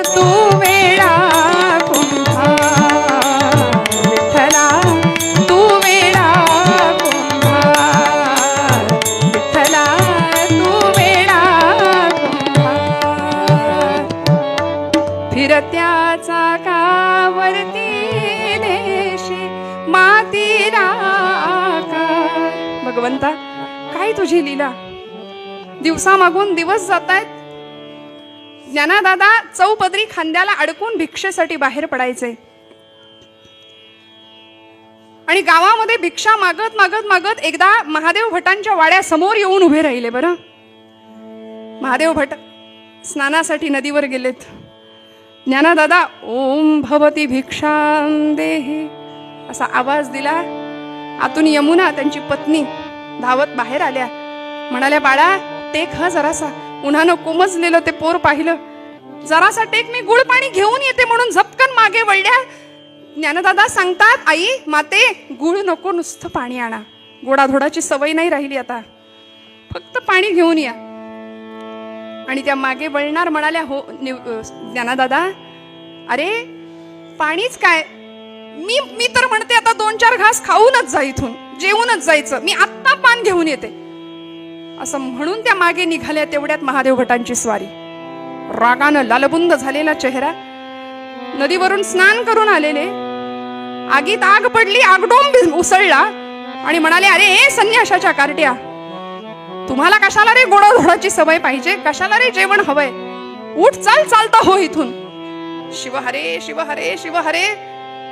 तू वेळा कुंभार विठ्ठला, तू वेळा कुंभार विठ्ठला, तू वेळा कुंभार. फिरत्याचा कावरती देशी मातीला आकार. भगवंता, काय तुझी लीला. दिवसा मागून दिवस जातायत. ज्ञानदादा चौपदरी खांद्याला अडकून भिक्षेसाठी बाहेर पडायचे आणि गावामध्ये भिक्षा मागत मागत मागत एकदा महादेव भटांच्या वाड्यासमोर येऊन उभे राहिले. बरं, महादेव भट स्नानासाठी नदीवर गेलेत. ज्ञानदादा ओम भवती भिक्षां देहि असा आवाज दिला. आतून यमुना त्यांची पत्नी धावत बाहेर आल्या. म्हणाल्या, बाळा टेक हा जरासा. उन्हानं कोमजलेलं ते पोर पाहिलं. जरासा टेक, मी गुळ पाणी घेऊन येते म्हणून झपकन मागे वळल्या. ज्ञानदादा सांगतात, आई माते, गुळ नको, नुसतं पाणी आणा. गोडाधोडाची सवय नाही राहिली आता, फक्त पाणी घेऊन या. आणि त्या मागे वळणार म्हणाल्या, हो ज्ञानदादा, अरे पाणीच काय, मी तर म्हणते आता 2-4 घास खाऊनच जा, इथून जेवूनच जायचं, मी आत्ता पान घेऊन येते. असं म्हणून त्या मागे निघाल्या. तेवढ्यात महादेव भटांची स्वारी. रागानं लालबुंद झालेला चेहरा, नदीवरून स्नान करून आलेले. आगीत आग पडली, आगडोंब उसळला आणि म्हणाले, अरे संन्याशाच्या कार्ट्या, तुम्हाला कशाला रे गोडाधोडाची सवय पाहिजे? कशाला रे जेवण हवंय? उठ, चाल, चालता हो इथून. शिव हरे शिव हरे शिव हरे.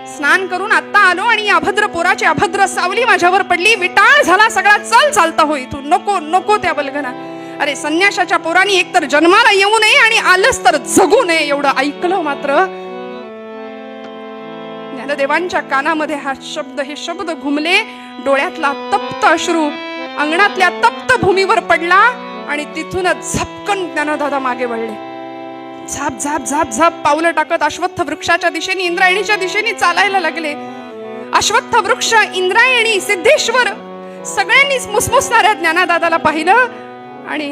स्नान करून आत्ता आलो आणि अभद्र पोराची अभद्र सावली माझ्यावर पडली. विटाळ झाला सगळा. चल, चालता हो इथून. नको नको त्या बलगना. अरे संन्याशाच्या पोरांनी एकतर जन्माला येऊ नये आणि आलंच तर जगू नये एवढं ऐकलं मात्र ज्ञानदेवांच्या कानामध्ये हे शब्द घुमले. डोळ्यातला तप्त अश्रू अंगणातल्या तप्त भूमीवर पडला आणि तिथूनच झपकन ज्ञानदादा मागे वळले. झाप झाप झाप झाप पावलं टाकत अश्वत्थ वृक्षाच्या दिशेने इंद्रायणीच्या दिशेने चालायला लागले. अश्वत्थ वृक्ष, इंद्रायणी, सिद्धेश्वर सगळ्यांनीच मुसमुसणाऱ्या ज्ञानदादाला पाहिलं आणि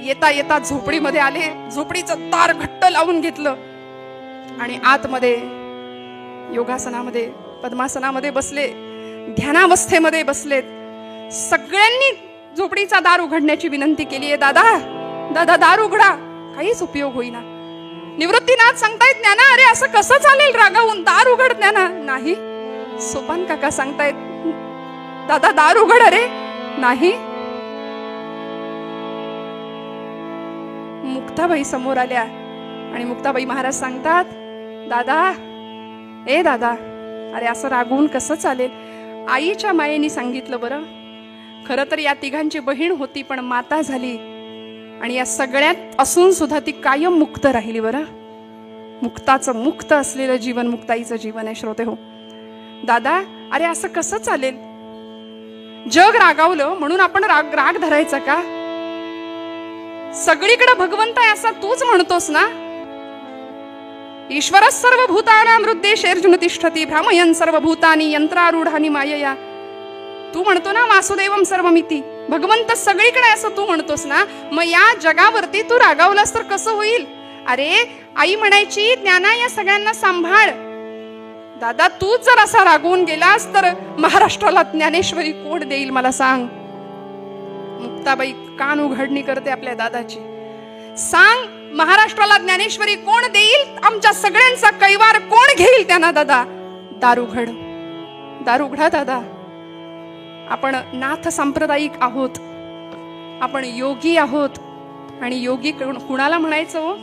येता येता झोपडीमध्ये आले. झोपडीचं दार घट्ट लावून घेतलं आणि आतमध्ये योगासनामध्ये पद्मासनामध्ये बसले, ध्यानावस्थेमध्ये बसलेत. सगळ्यांनी झोपडीचा दार उघडण्याची विनंती केली आहे. दादा दादा दार उघडा. काहीच उपयोग होईना. निवृत्तीनाथ सांगतायत ज्ञाना, अरे असं कसं चालेल रागावून, दार उघड ज्ञाना. नाही. सोपान काका सांगतायत दादा दार उघड. अरे नाही. मुक्ताबाई समोर आल्या आणि मुक्ताबाई महाराज सांगतात, दादा ए दादा, अरे असं रागवून कसं चालेल. आईच्या मायेने सांगितलं बरं. खरं तर या तिघांची बहीण होती पण माता झाली आणि या सगळ्यात असून सुद्धा ती कायम मुक्त राहिली बरं. मुक्ताचं मुक्त असलेलं जीवन मुक्ताईचं जीवन आहे श्रोते हो. दादा अरे असं कसं चालेल. जग रागावलं म्हणून आपण राग धरायचा का. सगळीकडे भगवंत आहे असा तूच म्हणतोस ना. ईश्वर सर्वभूतानां हृद्देशेर्जुन तिष्ठति भ्रामयन् सर्वभूतानि यंत्रारूढानि मायया. तू म्हणतो ना वासुदेवम सर्वमिति. भगवंत सगळीकडे असं तू म्हणतोस ना. मग या जगावरती तू रागावलास तर कसं होईल. अरे आई म्हणायची ज्ञाना या सगळ्यांना सांभाळ. दादा तूच जर असा रागवून गेलास तर महाराष्ट्राला ज्ञानेश्वरी कोण देईल मला सांग. मुक्ताबाई कान उघडणी करते आपल्या दादाची. सांग महाराष्ट्राला ज्ञानेश्वरी कोण देईल. आमच्या सगळ्यांचा कैवार कोण घेईल. त्यांना दादा दार उघड. दार उघडा दादा. आपण नाथ सांप्रदायिक आहोत, आपण योगी आहोत. आणि योगी कुणाला म्हणायचं हो.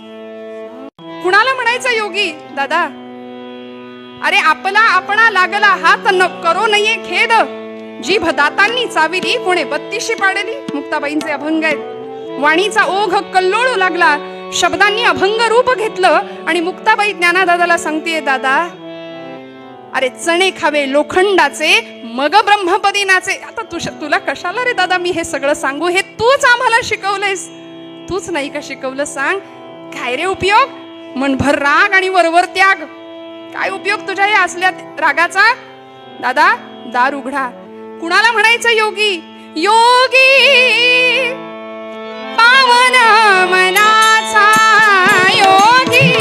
कुणाला म्हणायचं योगी. दादा अरे आपला आपणा लागला हात न करो नये खेद. जीभ दातांनी चाविली कोणे बत्तीशी पाडली. मुक्ताबाईंचे अभंग आहेत. वाणीचा ओघ कल्लोळू लागला. शब्दांनी अभंग रूप घेतलं आणि मुक्ताबाई ज्ञानदादाला सांगतेय, दादा अरे चणे खावे लोखंडाचे मग ब्रह्मपदी नाचे. आता तुला कशाला रे दादा मी हे सगळं सांगू. हे तूच आम्हाला शिकवलंयस. तूच नाही का शिकवलं. सांग काय रे उपयोग. मनभर राग आणि वरवर त्याग. काय उपयोग तुझ्या या असल्या रागाचा. दादा दार उघडा. कुणाला म्हणायचं योगी. योगी पावन मनाचा. योगी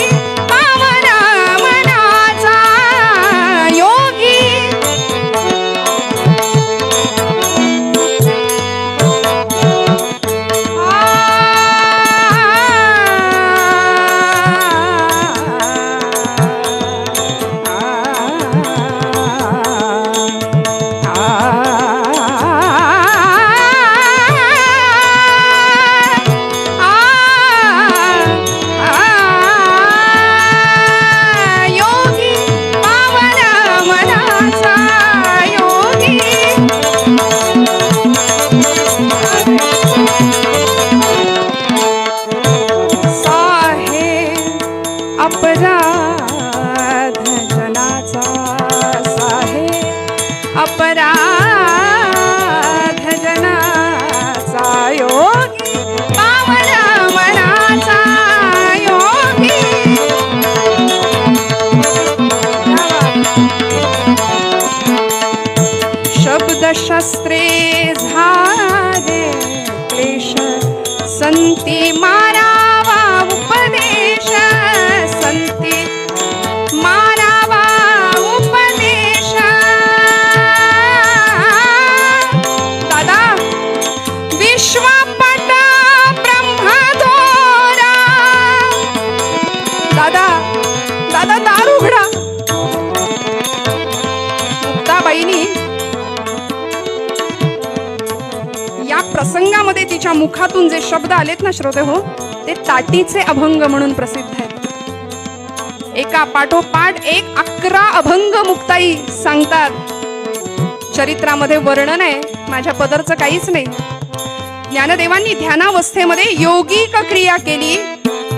पावन मनाचा. योगी शस्त्रे झाले क्लेश. संती मारावा उपदेश. संती मारावा उपदेश. दादा विश्वपट ब्रह्मदोरा. दादा दादा दार उघडा. मुक्ताबाईंनी या प्रसंगामध्ये तिच्या मुखातून जे शब्द आलेत ना श्रोते हो, ते ताटीचे अभंग म्हणून प्रसिद्ध आहेत. एका पाठोपाठ एक 11 अभंग मुक्ताई सांगतात. चरित्रामध्ये वर्णन आहे, माझ्या पदरचं काहीच नाही. ज्ञानदेवांनी ध्यानावस्थेमध्ये योगिक क्रिया केली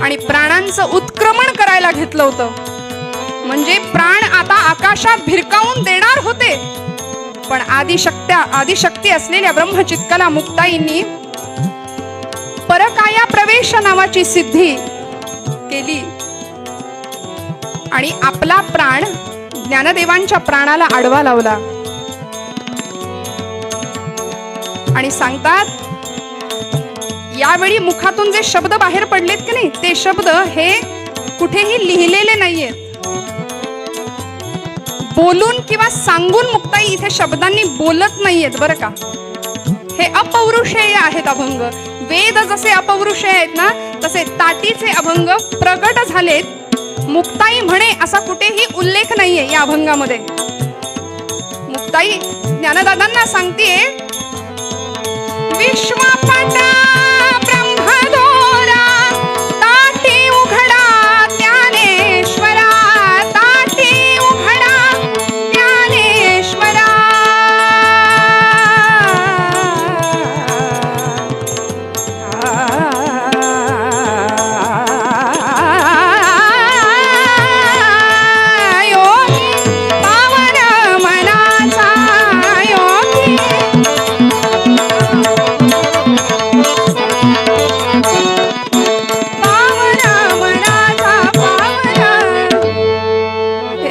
आणि प्राणांचं उत्क्रमण करायला घेतलं होतं. म्हणजे प्राण आता आकाशात भिरकावून देणार होते. पण आदिशक्ती असलेल्या ब्रह्मचित्कला मुक्ताईंनी परकाया प्रवेश नावाची सिद्धी केली आणि आपला प्राण ज्ञानदेवांच्या प्राणाला आडवा लावला. आणि सांगतात, यावेळी मुखातून जे शब्द बाहेर पडलेत की नाही, ते शब्द हे कुठेही लिहिलेले नाहीयेत. बोलून किंवा सांगून मुक्ताई इथे शब्दांनी बोलत नाहीयेत बरं का. हे अपौरुषेय आहेत अभंग. वेद जसे अपौरुषेय आहेत ना, तसे ताटीचे अभंग प्रगट झालेत. मुक्ताई म्हणे असा कुठेही उल्लेख नाहीये या अभंगामध्ये. मुक्ताई ज्ञानदादांना सांगते, विश्वपटा ब्रह्मदोरा ताटी उघडा ज्ञानेश्वरा, ताटी उघडा ज्ञानेश्वरा.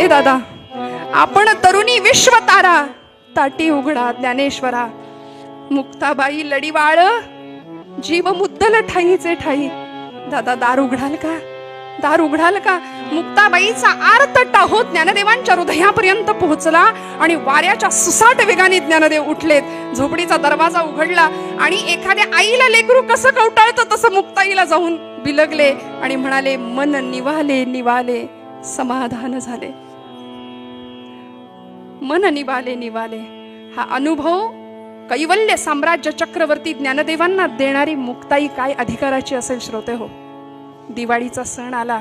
दादा, आपण तरुणी विश्वतारा ताटी उघडा ज्ञानेश्वरा. मुक्ताबाई लढीवाळ जीव मुद्दल ठाईचे ठाई. दादा दार उघडाल का, दार उघडाल का. मुक्ताबाईचा आर्त टाहो ज्ञानदेवांच्या हृदयापर्यंत पोहोचला आणि वाऱ्याच्या सुसाट वेगाने ज्ञानदेव उठलेत. झोपडीचा दरवाजा उघडला आणि एखाद्या आईला लेकरू कसं कवटाळतं तसं मुक्ताईला जाऊन बिलगले आणि म्हणाले, मन निवाले निवाले समाधान झाले. मन निवाले निवाले. हा अनुभव कैवल्य साम्राज्य चक्रवर्ती ज्ञानदेवांना देणारी मुक्ताई काय अधिकाराची असेल श्रोते हो. दिवाळीचा सण आला.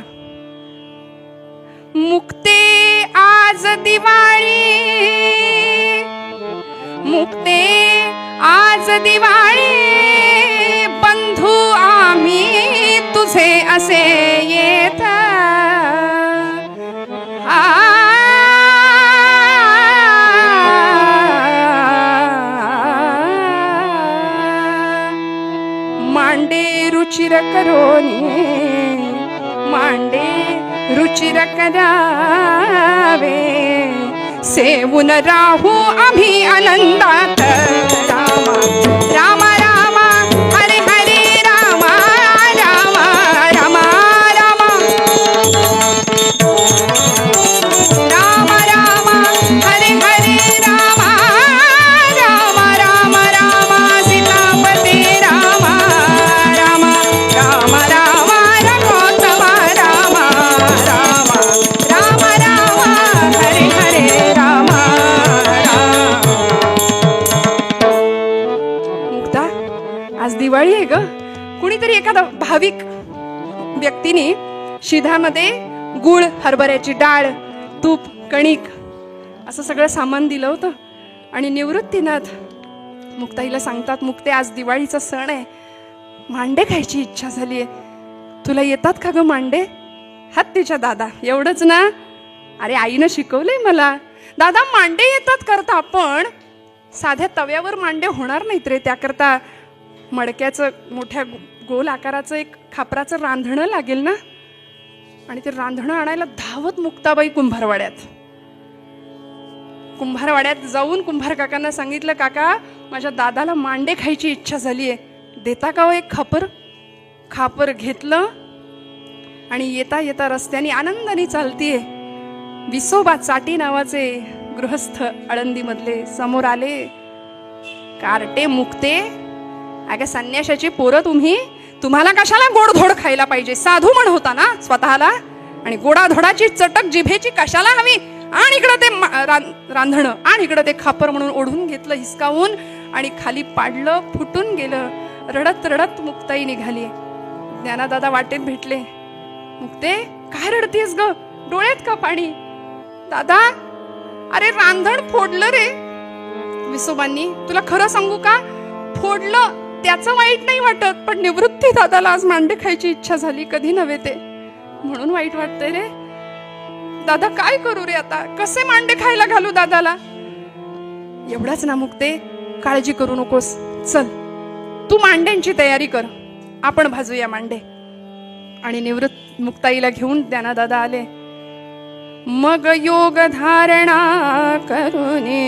मुक्ते आज दिवाळी, मुक्ते आज दिवाळी, बंधू आम्ही तुझे असे येत. मांडे रुचिर करोनी, मांडे रुचिर करावे, सेवून राहू आम्ही आनंदात. रामा रामा रामा हरे हरे रामा रामा रामा रामा रामा रामा हरे हरे रामा रामा रामा रामा सीतापती रामा रामा रामा रामा रघोत्तमा रामा रामा रामा रामा हरे हरे रामा रामा. मुक्ता, आज दिवाळी आहे ग. कुणीतरी एखादा भाविक व्यक्तीने शिधामध्ये गुळ, हरभऱ्याची डाळ, तूप, कणिक असं सगळं सामान दिलं होतं. आणि निवृत्तीनाथ मुक्ताईला सांगतात, मुक्ते आज दिवाळीचा सण आहे, मांडे खायची इच्छा झालीये, तुला येतात का ग मांडे. हात तिच्या. दादा एवढंच ना. अरे आईनं शिकवलंय मला. दादा मांडे येतात करता, पण साध्या तव्यावर मांडे होणार नाहीत रे. त्याकरता मडक्याचं मोठ्या गोल आकाराचं एक खापराचं रांधणं लागेल ना. आणि ते रांधणं आणायला धावत मुक्ताबाई कुंभारवाड्यात जाऊन कुंभार काकांना सांगितलं, काका माझ्या दादाला मांडे खायची इच्छा झालीये, देता का हो एक खापर. खापर घेतलं आणि येता येता रस्त्याने आनंदाने चालतीये. विसोबा चाटी नावाचे गृहस्थ आळंदीमधले समोर आले. कार्टे मुक्ते, अगं संन्याशाची पोरं तुम्हाला कशाला गोडधोड खायला पाहिजे. साधू म्हण होता ना स्वतःला, आणि गोडाधोडाची चटक जिभेची कशाला हवी. आणि इकडं ते रांधणं आणि इकडं ते खापर म्हणून ओढून घेतलं हिसकावून आणि खाली पाडलं, फुटून गेलं. रडत रडत मुक्ताई निघाली. ज्ञानादादा वाटेत भेटले. मुक्ते काय रडतीस ग, डोळ्यात का पाणी. दादा अरे रांधण फोडलं रे विसोबांनी. तुला खरं सांगू का, फोडलं त्याचं वाईट नाही वाटत, पण निवृत्ती दादाला आज मांडे खायची इच्छा झाली, कधी नव्हे ते, म्हणून वाईट वाटतंय रे दादा. काय करू रे आता, कसे मांडे खायला घालू दादाला? एवढाच ना मुक्ते, काळजी करू नकोस, चल तू मांड्यांची तयारी कर, आपण भाजूया मांडे. आणि निवृत्त मुक्ताईला घेऊन ज्ञानदादा आले. मग योग धारणा करुने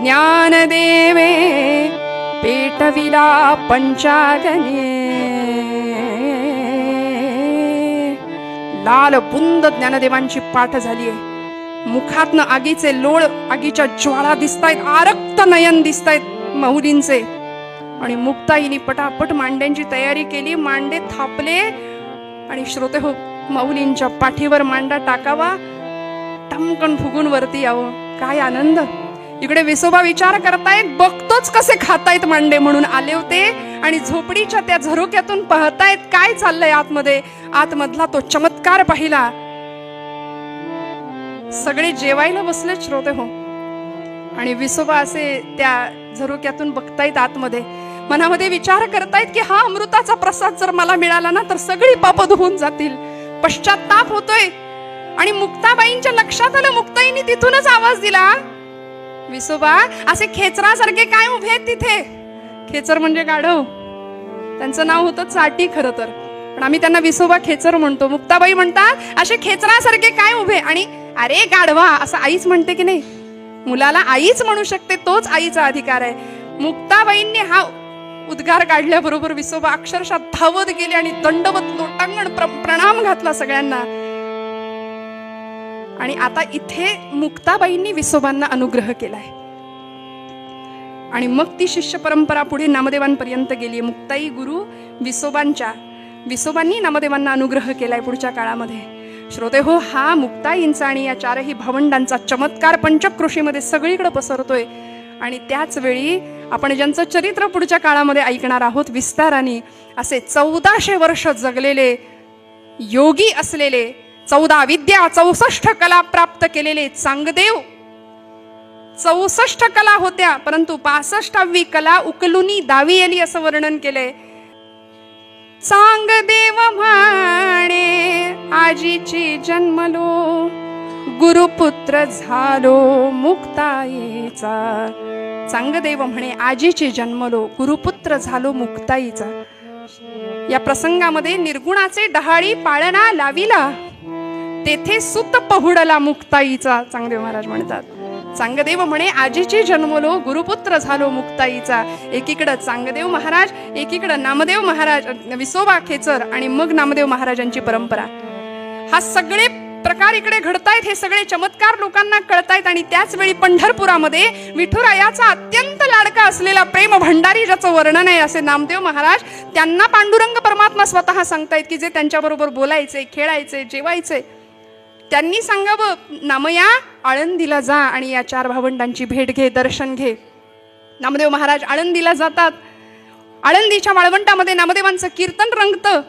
ज्ञानदेवे पेटविला पंचागने. लाल बुंद ज्ञानदेवांची पाठ झालीये. मुखातनं आगीचे लोळ, आगीच्या ज्वाळा दिसतायत, आरक्त नयन दिसतायत माऊलींचे. आणि मुक्ताईनी पटापट मांड्यांची तयारी केली. मांडे थापले आणि श्रोते हो, माऊलींच्या पाठीवर मांडा टाकावा, टमकन फुगून वरती यावं. काय आनंद. इकडे विसोबा विचार करतायत, बघतोच कसे खातायत मांडे, म्हणून आले होते. आणि झोपडीच्या त्या झरोक्यातून पाहतायत काय चाललंय आतमध्ये. आतमधला तो चमत्कार पाहिला. सगळे जेवायला बसले श्रोते हो, आणि विसोबा असे त्या झरोक्यातून बघतायत आतमध्ये. मनामध्ये विचार करतायत की हा अमृताचा प्रसाद जर मला मिळाला ना, तर सगळी पाप धुवून जातील. पश्चाताप होतोय. आणि मुक्ताबाईंच्या लक्षात आलं, मुक्ताईंनी तिथूनच आवाज दिला, विसोबा असे खेचरासारखे काय उभे आहेत तिथे. खेचर म्हणजे गाढव, त्यांचं नाव होतं चाटी खरं तर, पण आम्ही त्यांना विसोबा खेचर म्हणतो. मुक्ताबाई म्हणतात असे खेचरासारखे काय उभे. आणि अरे गाढवा असं आईच म्हणते की नाही, मुलाला आईच म्हणू शकते, तोच आईचा अधिकार आहे. मुक्ताबाईंनी हा उद्गार काढल्याबरोबर विसोबा अक्षरशः धावत गेले आणि दंडवत लोटांगण प्रणाम घातला सगळ्यांना. आणि आता इथे मुक्ताबाईंनी विसोबांना अनुग्रह केलाय. आणि मग ती शिष्य परंपरा पुढे नामदेवांपर्यंत गेली. मुक्ताई गुरु विसोबांनी नामदेवांना अनुग्रह केलाय पुढच्या काळामध्ये. श्रोते हो, हा मुक्ताईंचा आणि या चारही भावंडांचा चमत्कार पंचक्रोशीमध्ये सगळीकडे पसरतोय. आणि त्याच वेळी आपण ज्यांचं चरित्र पुढच्या काळामध्ये ऐकणार आहोत विस्ताराने, असे 1400 वर्ष जगलेले योगी असलेले, 14 विद्या 64 कला प्राप्त केलेले चांगदेव. 64 कला होत्या, परंतु 65वी कला उकलुनी दावी आली असं वर्णन केलंय. चांगदेव म्हणे आजीची जन्मलो, गुरुपुत्र झालो मुक्ताईचा. चांगदेव म्हणे आजीची जन्मलो, गुरुपुत्र झालो मुक्ताईचा. या प्रसंगामध्ये निर्गुणाचे डहाळी पाळणा लाविला, तेथे सुत पहुडला मुक्ताईचा. चांगदेव महाराज म्हणतात, चांगदेव म्हणे आजीची जन्मलो, गुरुपुत्र झालो मुक्ताईचा. एकीकडं चांगदेव महाराज, एकीकडं नामदेव महाराज, विसोबा खेचर, आणि मग नामदेव महाराजांची परंपरा. हा सगळे प्रकार इकडे घडतायत, हे सगळे चमत्कार लोकांना कळतायत. आणि त्याच वेळी पंढरपुरामध्ये विठुरायाचा अत्यंत लाडका असलेला प्रेम भंडारी ज्याचं वर्णन आहे असे नामदेव महाराज, त्यांना पांडुरंग परमात्मा स्वतः सांगतायत की जे त्यांच्याबरोबर बोलायचे, खेळायचे, जेवायचे, त्यांनी सांगावं, नामया आळंदीला जा आणि या 4 भावंडांची भेट घे, दर्शन घे. नामदेव महाराज आळंदीला जातात. आळंदीच्या वाळवंटामध्ये नामदेवांचं कीर्तन रंगतं.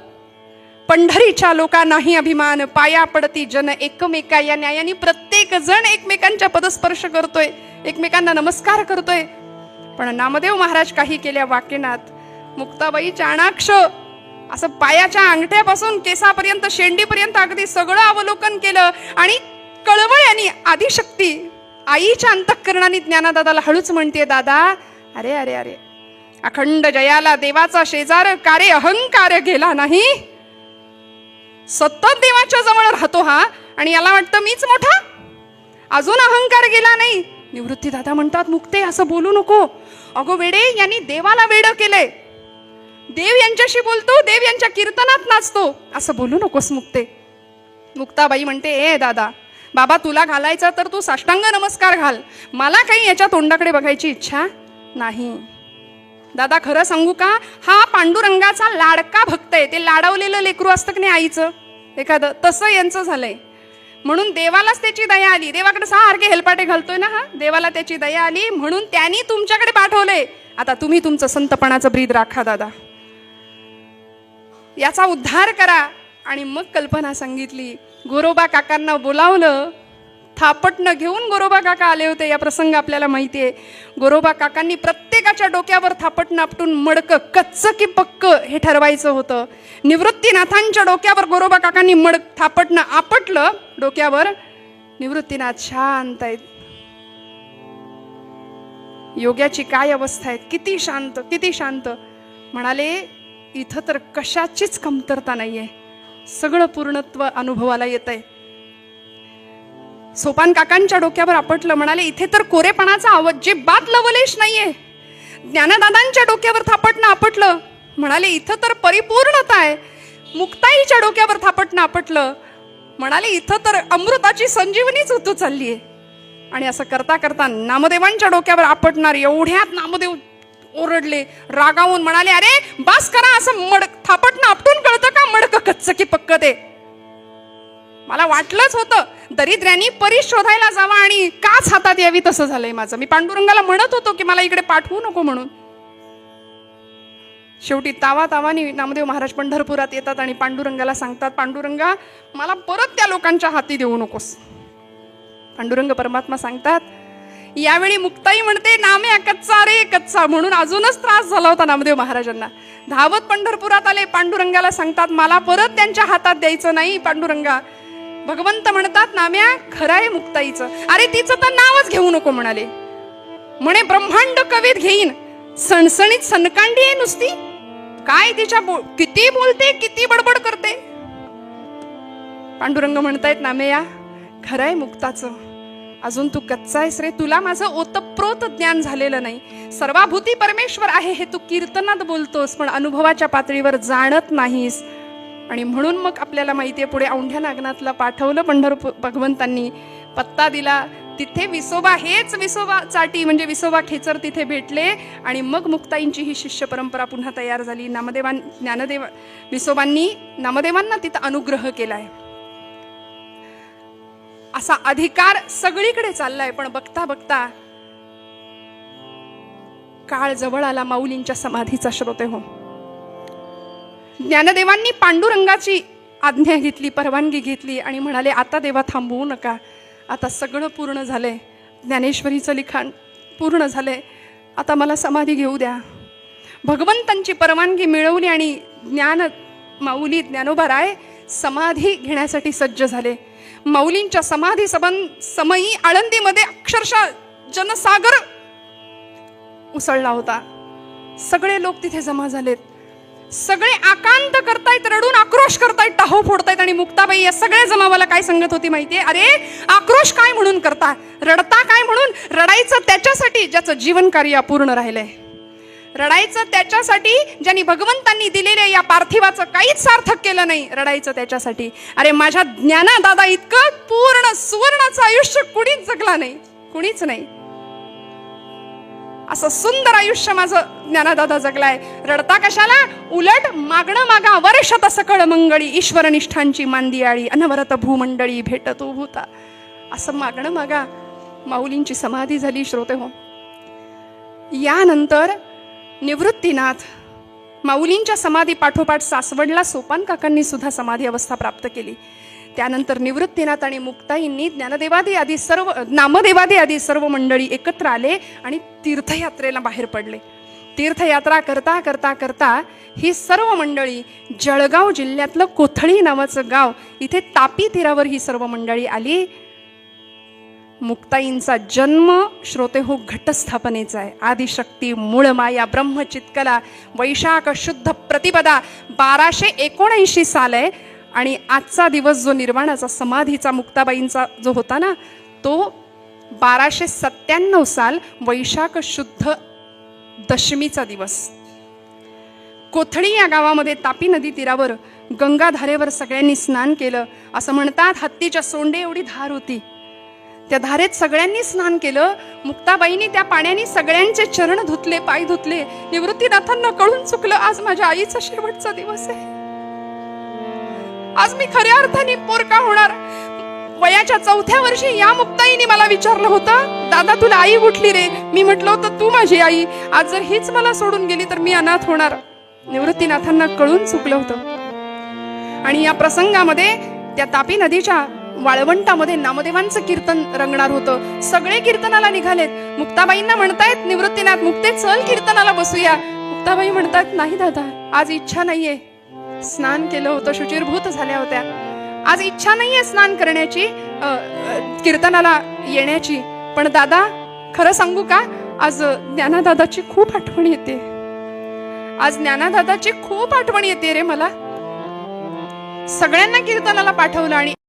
पंढरीच्या लोकांनाही अभिमान, पाया पडती जन एकमेका. या न्यायाने प्रत्येक जण एकमेकांच्या पदस्पर्श करतोय, एकमेकांना नमस्कार करतोय. पण नामदेव महाराज काही केल्या वाकेनात. मुक्ताबाई चाणाक्ष असं पायाच्या अंगठ्यापासून केसापर्यंत, शेंडीपर्यंत अगदी सगळं अवलोकन केलं. आणि कळवळ्याने आदिशक्ती आईच्या अंतःकरणाने ज्ञानदादाला हळूच म्हणते, दादा अरे अरे अरे, अखंड जयाला देवाचा शेजार, कारे अहंकार गेला नाही. सतत देवाच्या जवळ राहतो हा, आणि याला वाटतं मीच मोठा, अजून अहंकार गेला नाही. निवृत्ती दादा म्हणतात, मुक्ते असं बोलू नको. अगो वेडे, यांनी देवाला वेड केलंय. देव यांच्याशी बोलतो, देव यांच्या कीर्तनात नाचतो, असं बोलू नकोस मुक्ते. मुक्ताबाई म्हणते, ए दादा, बाबा तुला घालायचा तर तू साष्टांग नमस्कार घाल, मला काही याच्या तोंडाकडे बघायची इच्छा नाही. दादा खरं सांगू का, हा पांडुरंगाचा लाडका भक्त आहे. ते लाडवलेलं लेकरू असतं की नाही आईचं एखादं, तसं यांचं झालंय. म्हणून देवालाच त्याची दया आली. देवाकडे सारखे हेलपाटे घालतोय ना हा, देवाला त्याची दया आली म्हणून त्यांनी तुमच्याकडे पाठवलंय. आता तुम्ही तुमचं संतपणाचं ब्रीद राखा दादा, याचा उद्धार करा. आणि मग कल्पना सांगितली. गोरोबा काकांना बोलावलं, थापटणं घेऊन गोरोबा काका आले होते. या प्रसंग आपल्याला माहिती आहे. गोरोबा काकांनी प्रत्येकाच्या डोक्यावर थापटणं आपटून मडकं कच्चं की पक्क हे ठरवायचं होतं. निवृत्तीनाथांच्या डोक्यावर गोरोबा काकांनी थापटणं आपटलं डोक्यावर. निवृत्तीनाथ शांत आहेत. योग्याची काय अवस्था आहे, किती शांत, किती शांत. म्हणाले इथं तर कशाचीच कमतरता नाहीये, सगळं पूर्णत्व अनुभवाला येत आहे. सोपान काकांच्या डोक्यावर आपटलं. म्हणाले इथे तर कोरेपणाचा अजिबात लवलेश नाहीये. ज्ञानदादांच्या डोक्यावर थापटणं आपटलं. म्हणाले इथं तर परिपूर्णता आहे. मुक्ताईच्या डोक्यावर थापटणं आपटलं. म्हणाले इथं तर अमृताची संजीवनीच होतो चालली आहे. आणि असं करता करता नामदेवांच्या डोक्यावर आपटणार एवढ्यात नामदेव ओरडले, रागावून म्हणाले अरे बस करा, असं थापटणं आपटून कळतं का मडक कच्चं की पक्क ते. मला वाटलंच होतं दरिद्र्यांनी परी शोधायला जावा आणि काच हातात यावी, तसं झालंय माझं. मी पांडुरंगाला म्हणत होतो की मला इकडे पाठवू नको म्हणून. शेवटी तावातावानी नामदेव महाराज पंढरपुरात येतात आणि पांडुरंगाला सांगतात, पांडुरंगा मला परत त्या लोकांच्या हाती देऊ नकोस. पांडुरंग परमात्मा सांगतात, यावेळी मुक्ताई म्हणते नाम्या कच्चा रे कच्चा, म्हणून अजूनच त्रास झाला होता नामदेव महाराजांना. धावत पंढरपुरात आले, पांडुरंगाला सांगतात मला परत त्यांच्या हातात द्यायचं नाही पांडुरंगा. भगवंत म्हणतात नाम्या खरं आहे मुक्ताईचं, अरे तिचं तर नावच घेऊ नको म्हणाले. म्हणे ब्रह्मांड कवीत घेईन, सणसणीत सनकांडी आहे नुसती, काय तिच्या किती बोलते किती बडबड करते. पांडुरंग म्हणतायत नाम्या खरं आहे मुक्ताचं, अजून तू कच्चा आहेस रे, तुला माझं ओतप्रोत ज्ञान झालेलं नाही. सर्वाभूती परमेश्वर आहे हे तू कीर्तनात बोलतोस, पण अनुभवाच्या पातळीवर जाणत नाहीस. आणि म्हणून मग आपल्याला माहिती आहे पुढे औंढ्या नागनाथला पाठवलं पंढरपूर भगवंतांनी, पत्ता दिला. तिथे विसोबा हेच विसोबा चाटी म्हणजे विसोबा खेचर तिथे भेटले. आणि मग मुक्ताईंची ही शिष्य परंपरा पुन्हा तयार झाली. ज्ञानदेव विसोबांनी नामदेवांना तिथं अनुग्रह केलाय. असा अधिकार सगळीकडे चाललाय. पण बघता बघता काळ जवळ आला माऊलींच्या समाधीचा. श्रोते हो, ज्ञानदेवांनी पांडुरंगाची आज्ञा घेतली, परवानगी घेतली आणि म्हणाले आता देवा थांबवू नका, आता सगळं पूर्ण झालंय, ज्ञानेश्वरीचं लिखाण पूर्ण झालंय, आता मला समाधी घेऊ द्या. भगवंतांची परवानगी मिळवली आणि माऊली ज्ञानोबा राय समाधी घेण्यासाठी सज्ज झाले. माऊलींच्या समाधी समयी आळंदीमध्ये अक्षरशः जनसागर उसळला होता. सगळे लोक तिथे जमा झालेत. सगळे आकांत करतायत, रडून आक्रोश करतायत, टाहो फोडतायत. आणि मुक्ताबाई या सगळ्या जमावाला काय सांगत होती माहितीये, अरे आक्रोश काय म्हणून करता, रडता काय म्हणून, रडायचं त्याच्यासाठी ज्याचं जीवन कार्य अपूर्ण राहिलंय, रडायचं त्याच्यासाठी ज्यांनी भगवंतांनी दिलेल्या या पार्थिवाचं काहीच सार्थक केलं नाही, रडायचं त्याच्यासाठी. अरे माझ्या ज्ञानदादा इतकं पूर्ण सुवर्णाचं आयुष्य कुणीच जगला नाही, कुणीच नाही. असं सुंदर आयुष्य माझं ज्ञानदादा जगलाय. रडता कशाला, उलट मागणं मागा वर्षत सकळ मंगळी, ईश्वर निष्ठांची मांदियाळी, अनवरत भूमंडळी भेटतो भूता. असं मागणं मागा. माऊलींची समाधी झाली. श्रोते हो, यानंतर निवृत्तीनाथ माऊलींच्या समाधी पाठोपाठ सासवडला सोपान काकांनी सुद्धा समाधी अवस्था प्राप्त केली. त्यानंतर निवृत्तीनाथ आणि मुक्ताईंनी नामदेवादी आदी सर्व मंडळी एकत्र आले आणि तीर्थयात्रेला बाहेर पडले. तीर्थयात्रा करता करता करता ही सर्व मंडळी जळगाव जिल्ह्यातलं कोथळी नावाचं गाव, इथे तापी तीरावर ही सर्व मंडळी आली. मुक्ताईंचा जन्म श्रोते हो घटस्थापनेचा आहे. आदिशक्ती मूळ माया ब्रह्मचित्कला वैशाख शुद्ध प्रतिपदा 1279 साल आहे. आणि आजचा दिवस जो निर्वाणाचा समाधीचा मुक्ताबाईंचा जो होता ना, तो 1297 साल वैशाख शुद्ध दशमीचा दिवस. कोथळी या गावामध्ये तापी नदी तीरावर गंगाधारेवर सगळ्यांनी स्नान केलं. असं म्हणतात हत्तीच्या सोंडे एवढी धार होती, त्या धारेत सगळ्यांनी स्नान केलं. मुक्ताबाईंनी त्या पाण्याने सगळ्यांचे चरण धुतले, पाय धुतले. निवृत्तीनाथांना कळून चुकलं आज माझ्या आईचा शेवटचा दिवस आहे, आज मी खऱ्या अर्थाने पोरका होणार. वयाच्या 4थ्या वर्षी या मुक्ताईने मला विचारलं होतं, दादा तुला आई कुठली रे? मी म्हटलं होतं तू माझी आई. आज जर हीच मला सोडून गेली तर मी अनाथ होणार. निवृत्तीनाथांना कळून चुकलं होतं. आणि या प्रसंगामध्ये त्या तापी नदीच्या वाळवंटामध्ये नामदेवांचं कीर्तन रंगणार होतं. सगळे कीर्तनाला निघालेत. मुक्ताबाईंना म्हणतायत निवृत्तीनाथ मुक्ते चल कीर्तनाला बसूया. मुक्ताबाई म्हणतात नाही दादा, आज इच्छा नाहीये. स्नान केलं होतं, शुचिर्भूत झाल्या होत्या. आज इच्छा नाहीये स्नान करण्याची, कीर्तनाला येण्याची. पण दादा खरं सांगू का, आज ज्ञानादादाची खूप आठवण येते. आज ज्ञानादादाची खूप आठवण येते रे मला. सगळ्यांना कीर्तनाला पाठवलं आणि